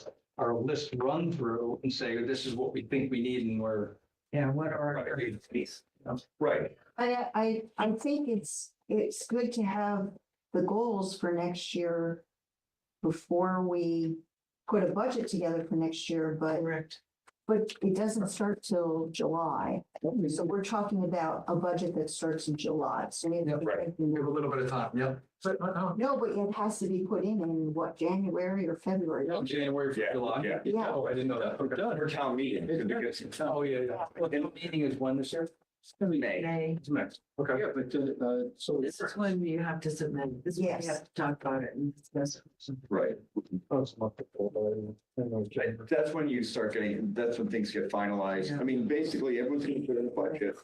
list run through and say, this is what we think we need and we're. Yeah, what are our priorities? Right. I think it's good to have the goals for next year before we put a budget together for next year, Correct. but it doesn't start till July. So we're talking about a budget that starts in July. So we have to be Right. thinking- We have a little bit of time, yeah. But, No, but it has to be put in what, January or February? January, Yeah, July. yeah. Yeah. Oh, I didn't know that. Okay. For town meeting. Oh, yeah. Well, the meeting is when this year? May. It's next. Okay. Yeah, but, so. This is when you have to submit, this is when Yes. you have to talk about it and discuss it. Right. Oh, it's a month before, but I know it's January. That's when you start that's when things get finalized. Yeah. I mean, basically, everyone's gonna put in a budget.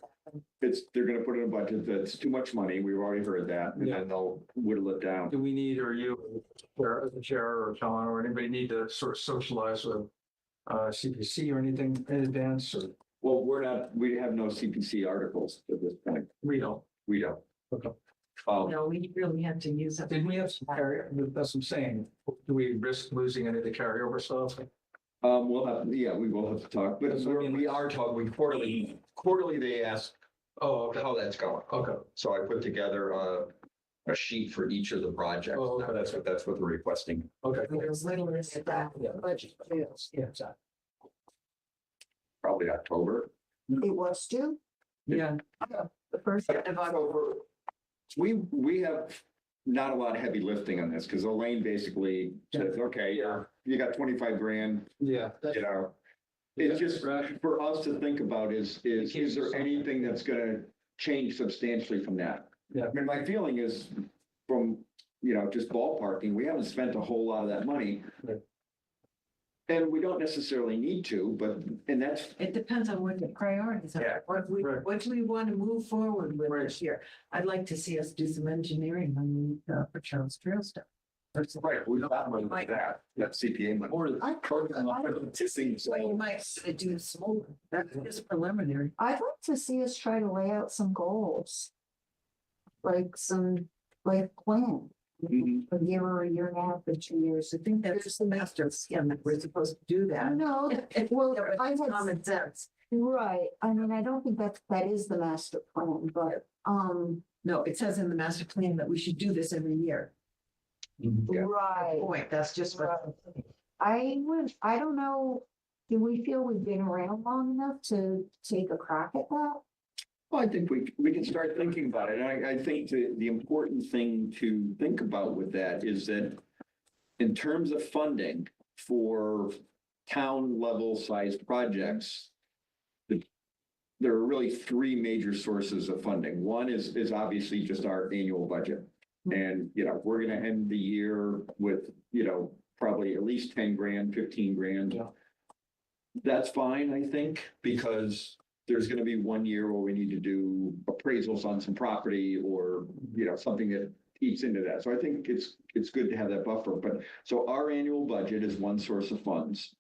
They're gonna put in a budget that's too much money. We've already heard that, and Yeah. then they'll whittle it down. Do we need, or you, or as a chair or John, or anybody need to sort of socialize with CPC or anything in advance, or Well, we have no CPC articles at this point. we don't? We don't. Okay. No, we really have to use it. Did we have some carry, that's what I'm saying, do we risk losing any of the carryover stuff? We will have to talk, but we are talking quarterly. Quarterly, they ask Oh, okay, how that's going. okay, So I put together a sheet for each of the projects. Oh, okay. That's what they're requesting. okay. There's little in that budget too. Yeah, exactly. Probably October. It was due? Yeah. The first of October. We have not a lot of heavy lifting on this because Elaine basically says, okay, you got 25 grand, Yeah. It's just for us to think about is there anything that's gonna change substantially from that? Yeah. I mean, my feeling is from, just ballparking, we haven't spent a whole lot of that money. Right. And we don't necessarily need to, and that's, It depends on what the priorities Yeah. are, what do we want to move forward with this year? I'd like to see us do some engineering on for Charles Trail stuff. right, we've got money like that, CPA money. Or I- So you might do some, that's just preliminary. I'd like to see us try to lay out some goals. Like plan, Mhm. a year or a year and a half or 2 years. I think that's the master's, yeah, that we're supposed to do that. No, Yeah, well, but I it's had, common sense. Right, I mean, I don't think that is the master plan, but, No, it says in the master plan that we should do this every year. right. Point, that's just what. I don't know, do we feel we've been around long enough to take a crack at that? Well, I think we can start thinking about it. And I think the important thing to think about with that is that in terms of funding for town level sized projects, there are really three major sources of funding. One is obviously just our annual budget. And, we're gonna end the year with, probably at least 10 grand, 15 grand. Yeah. That's fine, I think, because there's gonna be 1 year where we need to do appraisals on some property or, something that eats into that. So I think it's good to have that buffer. But so our annual budget is one source of funds.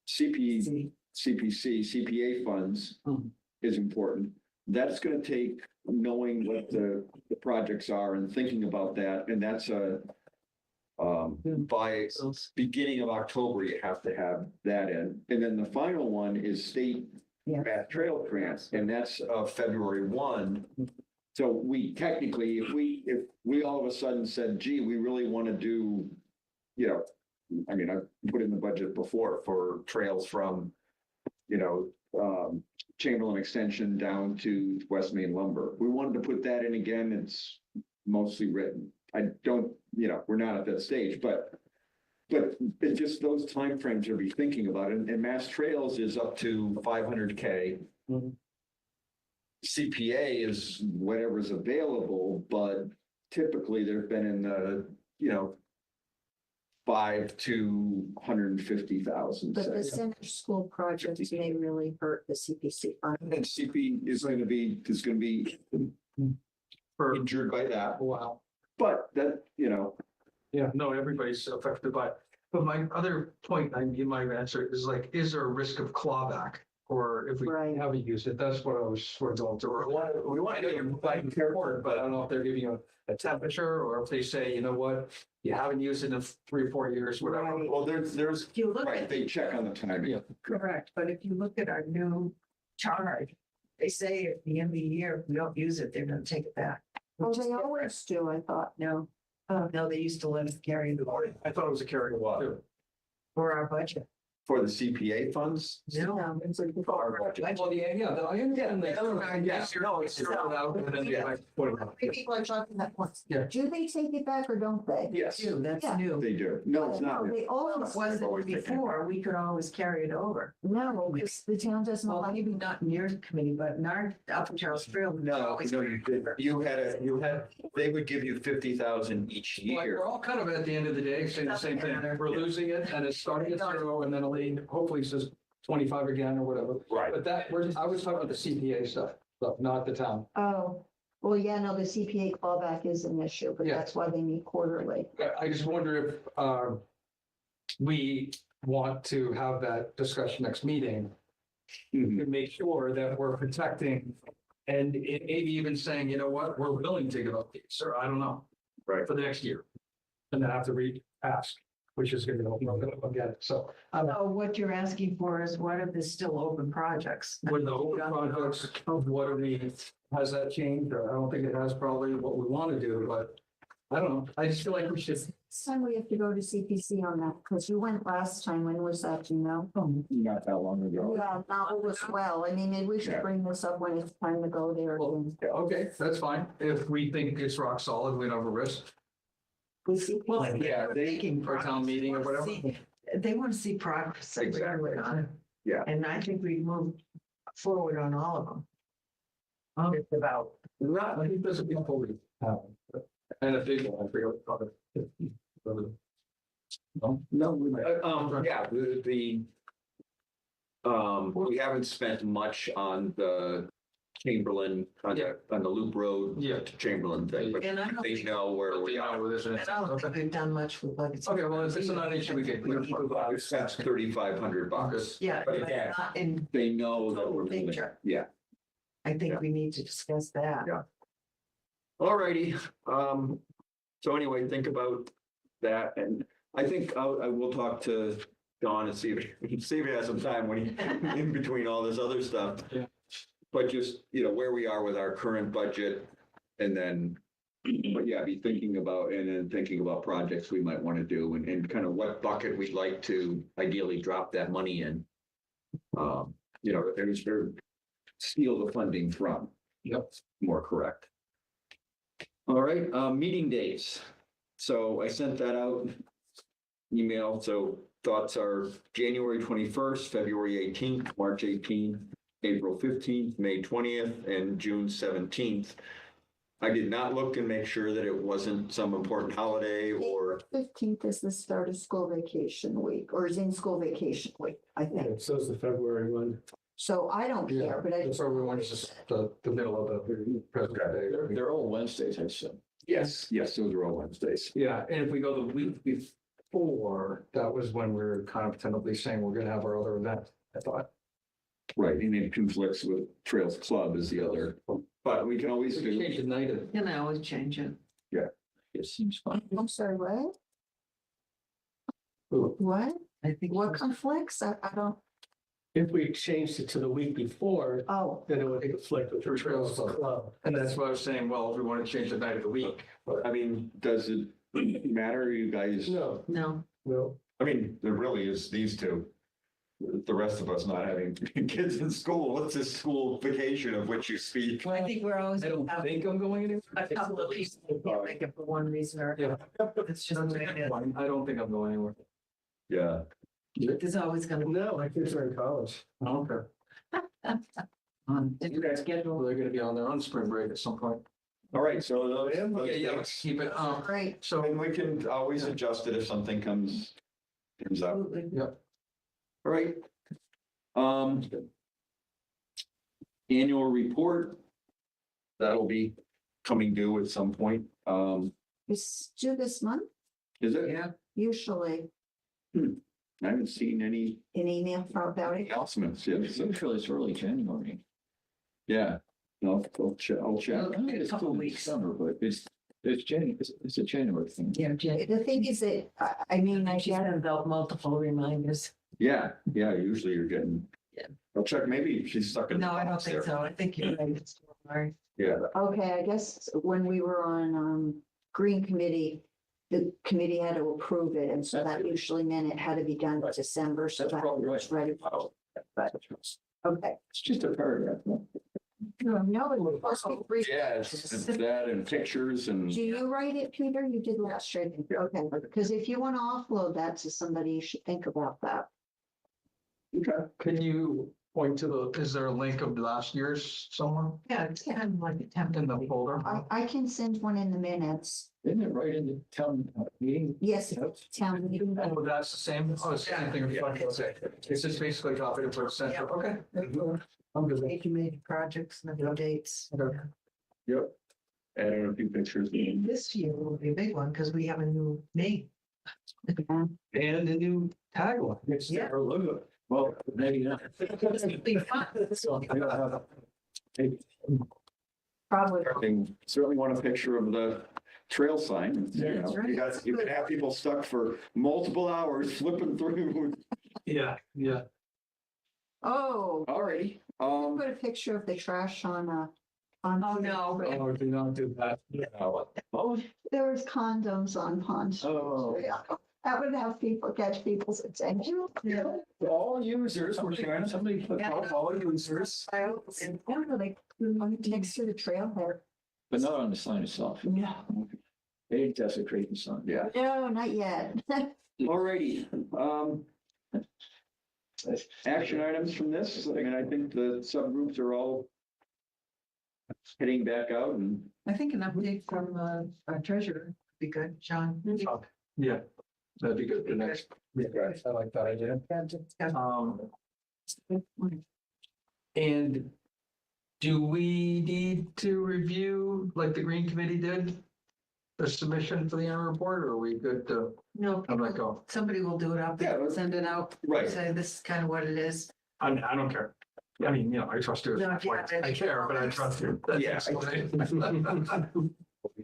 CPC, CPA funds is important. That's gonna take knowing what the projects are and thinking about that, and that's by beginning of October, you have to have that in. And then the final one is state math trail grants, and that's February 1. So we technically, if we all of a sudden said, gee, we really want to do, I mean, I've put in the budget before for trails from, Chamberlain Extension down to West Main Lumber. We wanted to put that in again. It's mostly written. I don't, we're not at that stage, but it's just those timeframes you'll be thinking about. And Mass Trails is up to 500K. CPA is whatever's available, but typically they've been in the, 5 to 150,000. But the center school projects may really hurt the CPC fund. And CP is going to be injured by that, Wow. but that, Yeah, no, everybody's affected by it. But my other point, you might answer is like, is there a risk of clawback? Or if we Right. haven't used it, that's what I was sort of going to. We want to know you're fighting for it, but I don't know if they're giving you a temperature or if they say, you know what, you haven't used it in 3 or 4 years, whatever. Right. well, there's, If you look right, at, they check on the timing. Yeah. correct, but if you look at our new charge, they say at the end of the year, if we don't use it, they're gonna take it back. Oh, which is they different. always do, I thought. No, no, they used to let us carry the board I thought it was a carry too. for our budget. For the CPA funds? No, it's like for our budget. Well, yeah, I understand that. Yes, No, it's thrown out and then they might put it up. People are talking that once. Yeah. Do they take it back or don't they? Yes, Too, that's Yeah. new. they do. No, it's not. No, they It always, wasn't before, we could always carry it over. no, because the town doesn't Well, allow maybe not in your committee, but in our, up in Charles Trail. we No, always no, carry you it did. over. You had, they would give you 50,000 each Like, year. we're all kind of at the end of the day saying the same thing. We're losing it and it's starting at 0 and then Elaine hopefully says 25 again or whatever. Right. But I was talking about the CPA stuff, not the town. Oh, well, yeah, no, the CPA clawback is an issue, but Yeah. that's why they meet quarterly. I just wonder if we want to have that discussion next meeting Mhm. to make sure that we're protecting and maybe even saying, you know what, we're willing to give up these, or I don't know. Right. For the next year. And then have to re-ask, which is going to get it. So So what you're asking for is what are the still open projects? with the open projects, what are we, has that changed? Or I don't think it has probably what we want to do, but I don't know. I just feel like we should. This time we have to go to CPC on that, because you went last time. When was that, do you know? Not that long ago. Yeah, not as well. I mean, maybe we should Yeah. bring this up when it's time to go there. Well, again. Okay, that's fine. If we think it's rock solid, we don't have a risk. We see. Well, Yeah, they're they- making for a town progress. meeting or They wanna whatever. see- They want to see progress. Exactly. on it. Yeah. And I think we moved forward on all of them. It's about, Not, I think there's a big holding. And a big one, I forget what it's called. No, yeah, we haven't spent much on the Chamberlain, on the Loop Road Yeah. to Chamberlain thing, but and I don't they think, know where we are. and I don't think we've done much with budgets. Okay, well, if it's not an issue, we can. We spent $3,500. Yeah, But but again, not in They know that we're moving. picture. Yeah. I think we need to discuss that. Yeah. All righty. So anyway, think about that. And I think I will talk to Dawn and see if he has some time when he, in between all this other stuff. Yeah. But just, where we are with our current budget and then, but yeah, be thinking about, and then thinking about projects we might want to do and kind of what bucket we'd like to ideally drop that money in. There's steal the funding from. Yep. More correct. All right, meeting dates. So I sent that out email. So thoughts are January 21st, February 18th, March 18th, April 15th, May 20th, and June 17th. I did not look and make sure that it wasn't some important holiday or, 15th is the start of school vacation week, or is in school vacation week, I think. So is the February one. So I don't care, but I. The February one is just the middle of the President's Day. They're all Wednesdays, I assume. yes, those are all Wednesdays. Yeah, and if we go the week before, that was when we were kind of tentatively saying we're gonna have our other event, I thought. Right, and it conflicts with Trails Club is the other, but we can always do. Change the night of. You can always change it. It seems fun. I'm sorry, what? Ooh. What? I think. What conflicts? I don't, If we changed it to the week before, oh, then it would conflict with the Trails Club. And that's why I was saying, well, if we want to change the night of the week. I mean, does it matter, you guys? No, No, no. I mean, there really is these two. The rest of us not having kids in school, what's this school vacation of which you speak? I think we're always. I don't have think I'm going anywhere. A couple of people who can't make it for one reason or Yeah. another. It's just, the way it is. I don't think I'm going anywhere. Yeah, There's always gonna be. No, my kids are in college. Okay. You guys schedule. They're gonna be on their own spring break at some point. all right, so those Yeah, let's dates. keep it, great. so, And we can always adjust it if something comes out. Absolutely. All right. Annual report. That'll be coming due at some point. It's due this month, Is it? Yeah, usually, I haven't seen any an email about it. announcements yet. So, Usually it's early January. yeah, no, I'll check. Well, I mean, it's couple still in weeks. Summer, but it's January, it's a January thing. yeah, Jay. The thing is that, I mean, I She get sends out multiple reminders. Yeah, usually you're getting. Yeah. I'll check, maybe she's stuck in. the No, I don't box think there. so. I think you're right. It's January. Yeah, Okay, I guess when we were on Green Committee, the committee had to approve it, and so that usually meant it had to be done in December, so That's that probably was right. ready. But, okay. It's just a paragraph. no? No, it was supposed to be brief. yeah, it's that and pictures and. Do you write it, Peter? You did last year. Okay, because if you want to offload that to somebody, you should think about that. can you point to is there a link of last year's somewhere Yeah, it's kind of like a template. in the folder? I can send one in the minutes. Isn't it right in the town meeting? Yes, town meeting. Oh, that's the same, oh, it's the same thing. It's just basically copied and put central, okay. I'm good. Major projects and the dates. Okay. Yep. Added a few pictures. This year will be a big one because we have a new name. And a new tagline. It's Yeah. their logo. Well, maybe not. It'll be fun. Probably. Certainly want a picture of the trail sign. That's right. You can have people stuck for multiple hours flipping through. Yeah, yeah. Oh, All righty, put a picture of the trash on. Oh, no. Oh, do not do that. Oh, There was condoms on Pond Street. Oh. Yeah. That would have people, catch people's attention. all users, we're trying to. somebody put All users. And they next to the trailhead. but not on the sign itself. No, They didn't desecrate the sign. Yeah, no, not yet. all righty. Action items from this, I mean, I think the subgroups are all heading back out and I think an update from our treasurer would be good, John. Yeah, that'd be good for next. Yeah, I like that idea. And do we need to review, like the Green Committee did, the submission for the annual report, or are we good to, No, I'm not going? somebody will do it up, Yeah, let's- send it out, right. say this is kind of what it is. I don't care. I mean, I trust you. No, if you have any- I care, but I trust you. Yeah.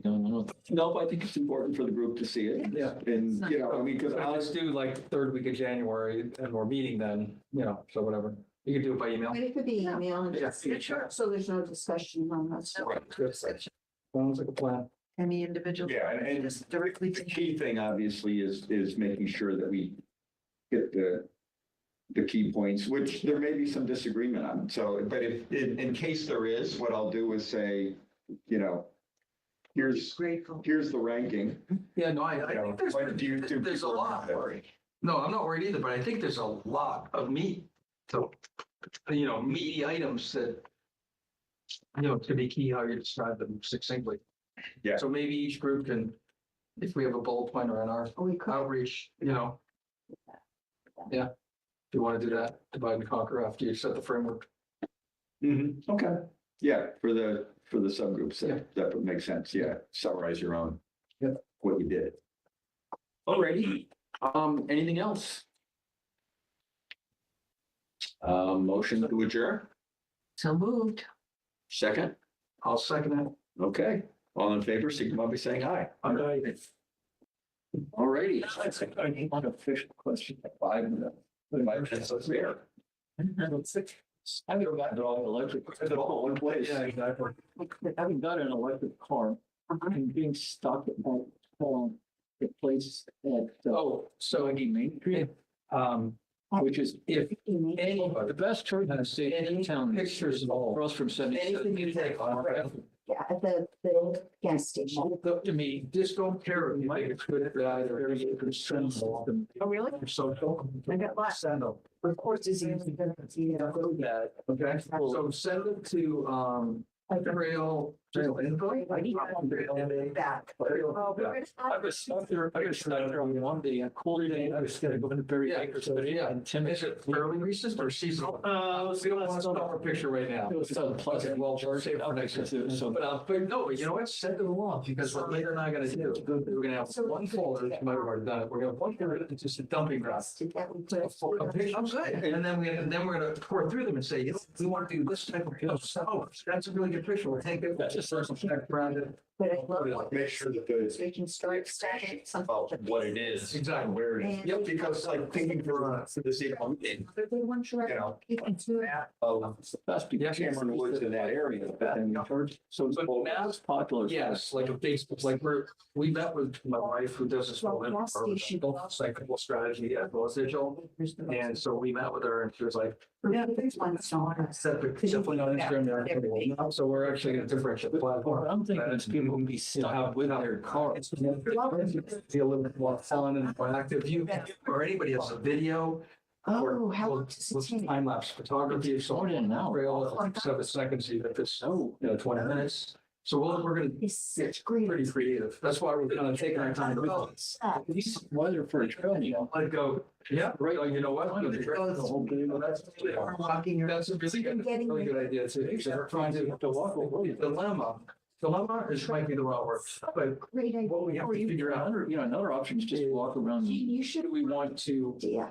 get done. I don't. No, but I think it's important for the group to see it. Yeah. And, you know, I mean, because Let's do like third week of January and we're meeting then, so whatever. You can do it by email. But it could be email and Yeah. just, so there's no discussion on that. Sounds like a plan. Any individual. Yeah, and Just directly the to. key thing obviously is making sure that we get the key points, which there may be some disagreement on. So, but if, in case there is, what I'll do is say, here's Grateful. the ranking. Yeah, no, I think there's, What do you do? there's a lot. No, I'm not worried either, but I think there's a lot of meat. So, meaty items that, to be key how you describe them succinctly. Yeah. So maybe each group can, if we have a bullet pointer on our We could. outreach, Yeah. If you want to do that, divide and conquer after you set the framework. Okay. Yeah, for the subgroups, Yeah. that would make sense. Yeah, summarize your own. Yeah. What you did. Alrighty, anything else? Motion to adjourn, So moved. second. I'll second it. Okay, all in favor, signify by saying aye. Alrighty. Unofficial question. 5 minutes. 5 minutes, let's be here. I haven't gotten an electric. Put it all in place. Yeah, exactly. I haven't got an electric car. I'm being stuck at that, the place at, So Main Street, which is if the best church in the state any in town. pictures at all, Across from anything 77. you take on, Yeah, at the gas station. to me, just don't care if you think it's good or bad or very concerned. Oh, really? So I got lots. send them. Of course, it's easy. That, okay, so send it to, trail info. Back. I was stuck there on one day, a cold day, I was gonna go into Berry Yeah, Acres, so, yeah. and Tim. Is it fairly recent or seasonal? We don't want to stop our picture right now. It was so pleasant. Okay, well, save it for next year. So, But no, but you know what? Send it along because what Lynn and I are gonna do, we're gonna have one folder, you might have already done it. We're gonna have one folder that's just a dumping ground. A picture, and then we're gonna pour through them and say, we want to do this type of stuff. Oh, that's a really good picture. We'll take it. That's just some check around it. But I love what Make sure that the, we can start stacking something. about what it is. Exactly. Where it is. Yep, because like thinking for this evening, But they want you to. You can do it. that's Yeah. because Cameron Woods in that area, but then so it's But now- as popular. Yes, like a Facebook, like we met with my wife who does this whole cyclical strategy as well as digital. And so we met with her and she was like, Yeah, there's one song. set the, definitely on Instagram. there. So we're actually gonna differentiate the platform. I'm thinking it's people can be stuck with their car. It's be a little bit more fun and more active. You, or anybody has a video. Oh, how long does it take? Time lapse photography, so More than an hour. Trail, 7 seconds, even if it's, Oh, 20 minutes. So we're gonna It's such get great. pretty creative. That's why we're kind of taking our time to go. these weather for a trail, Let go. Yeah, right. Oh, you know what? Why don't you That's the whole day? Walking. that's a really good idea too. Because we're trying to walk away. Dilemma is might be the wrong word, but Great idea. what we have to figure out. Another option is just walk around. You should. Do we want to Yeah.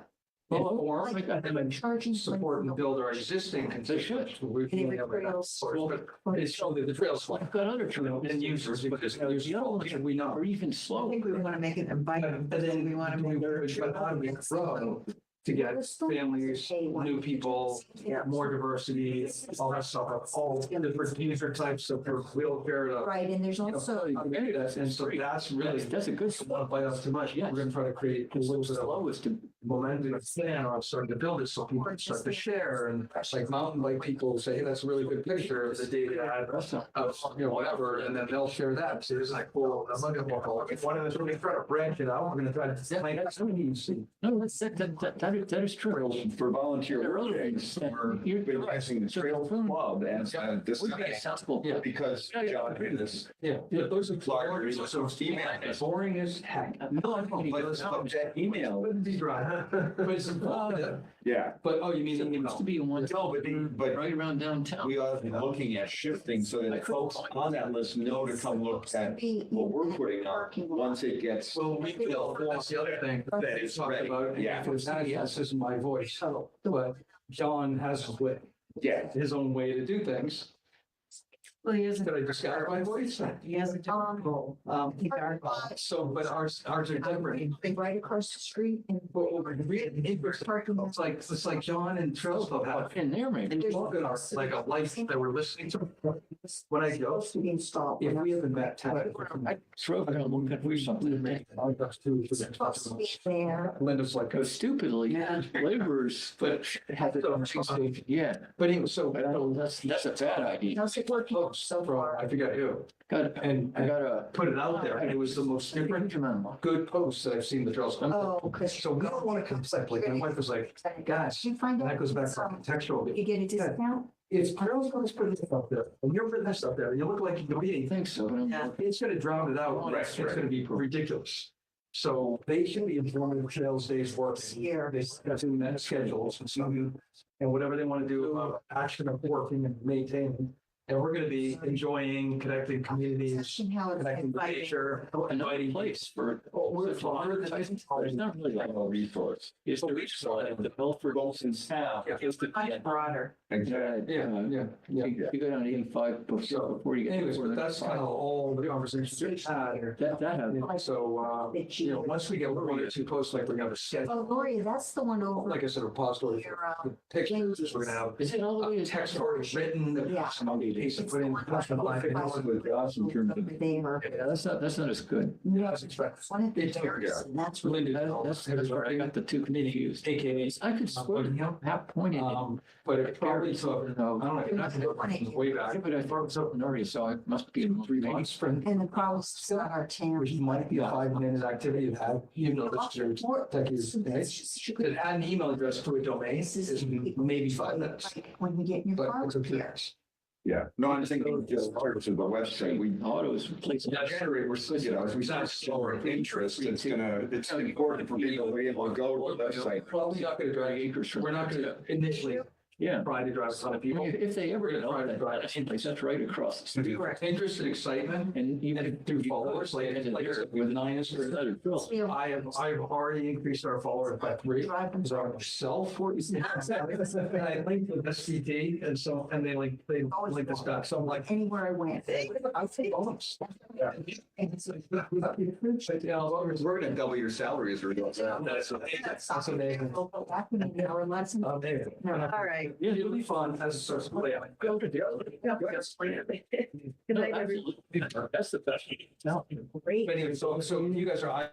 inform and Charging. support and build our existing constituents? We Any have that, of trails. course, but it's only the trails. I've got other trails. And users, because we know. Or even I slow. think we want to make it a bike, And but then then we want to make. grow to get families, new people, more diversity, all that stuff, all different user types of wheelchair to. Right, and there's also. And so that's really, That's a good. don't want to bite off too much. We're gonna try to create a little bit of Slow is to. momentum and plan on starting to build it so people can start to share and like mountain bike people say, hey, that's a really good picture of the David ad of, whatever, and then they'll share that and say, isn't that cool? I'm not gonna walk all, if one of us, we're gonna try to branch it out, we're gonna try to. Yeah, Like, that's what you see. No, that is true. For volunteer Earlier, workers, you're- we're utilizing the Trail Club as this. We've got a sensible. Yeah. Because John did this. Yeah, those are Flyer, so email us. boring as heck. No, I know, but that email, Wouldn't be dry, but it's informative. yeah. But, oh, you mean It the used to email? be one. No, but Right around downtown. we ought to be looking at shifting so that folks on that list know to come look at what we're putting out once it gets. Well, we feel, that's the other thing that is talked about. Yeah. Because yes, this is my voice, but John has his way, Yeah. his own way to do things. Well, he has a. Did I disguise my voice? He has a different goal. He's our boss. So, but ours are different. Right across the street and. It's like John and Trailsville have. In there, maybe. And look at our, like a life that we're listening to. When I go, Supposed to be installed. if we haven't met. Throw it, I'm looking for something. It's supposed to be there. Linda's like, Because stupidly, laborers but. yeah, But anyway, so. but I don't, that's a bad idea. How's it working so far? I forgot who, Got, and I got a. put it out there, and it was the most different, good post that I've seen the Trails Club. Oh, because. So we don't want to conflict, like my wife was like, guys, You find and out. that goes back to our contextual. You get a discount? If Trails Club is putting this up there, and you're putting this up there, you look like you're I competing, think so, but Yeah. I'm. it's gonna drown it out, it's gonna be ridiculous. So they should be informing the Trails Days work Here. They got to that schedules and so, and whatever they want to do about action of working and maintaining. And we're gonna be enjoying connecting communities, How it's connecting with inviting. nature, Another inviting. place for. We're such a advertising. There's not really a whole resource. It's the resource of the Milford Olson town. It's the. Much broader. Yeah. You go down 85 before you get. Anyways, but that's kind of all the conversations we've had here. That has. So, once we get one or two posts, like we're gonna have a schedule, Oh, Lori, that's the one over. like I said, a repository, Your, the pictures, we're gonna have Is it all the way? a text already written, Yeah. somebody needs to It's put the in. one That's not like- There. Yeah, that's not as good. Yeah, that's expected. One of the It's- terraces, and that's really. That's where I got the two confused. AKAs. I could swear that pointed. But it probably took, I No. don't know, way back. But I thought it was open already, so it must be 3 months from, And the problem's still on our town. which might be a 5-minute activity to have, you know, this your tech use. To add an email address to a domain is maybe 5 minutes, When you get your but car it's a repaired. Yeah, no, I'm thinking just parts of the website, we autos replacing. generate, you know, as we start showing interest, it's important for people to be able to go to the website. Probably not gonna drive, Acres. we're not gonna initially Yeah. try to drive a ton of I mean, people. if they ever get on that's right across the street. Correct. Interest and excitement, And even and through followers, like I said, with 9 is I've already increased our followers by 3. Because I myself, I linked with SVT and so, and they like this back, so I'm like. Anywhere I went. I'll take bonus. Yeah. And so- But, yeah, We're gonna double your salary as a result. That's amazing. We'll go back in an hour lesson. Amazing. No. All right. Yeah, it'll be fun as it starts to play out. Good night, everyone. That's the best. Great. But anyway, so you guys are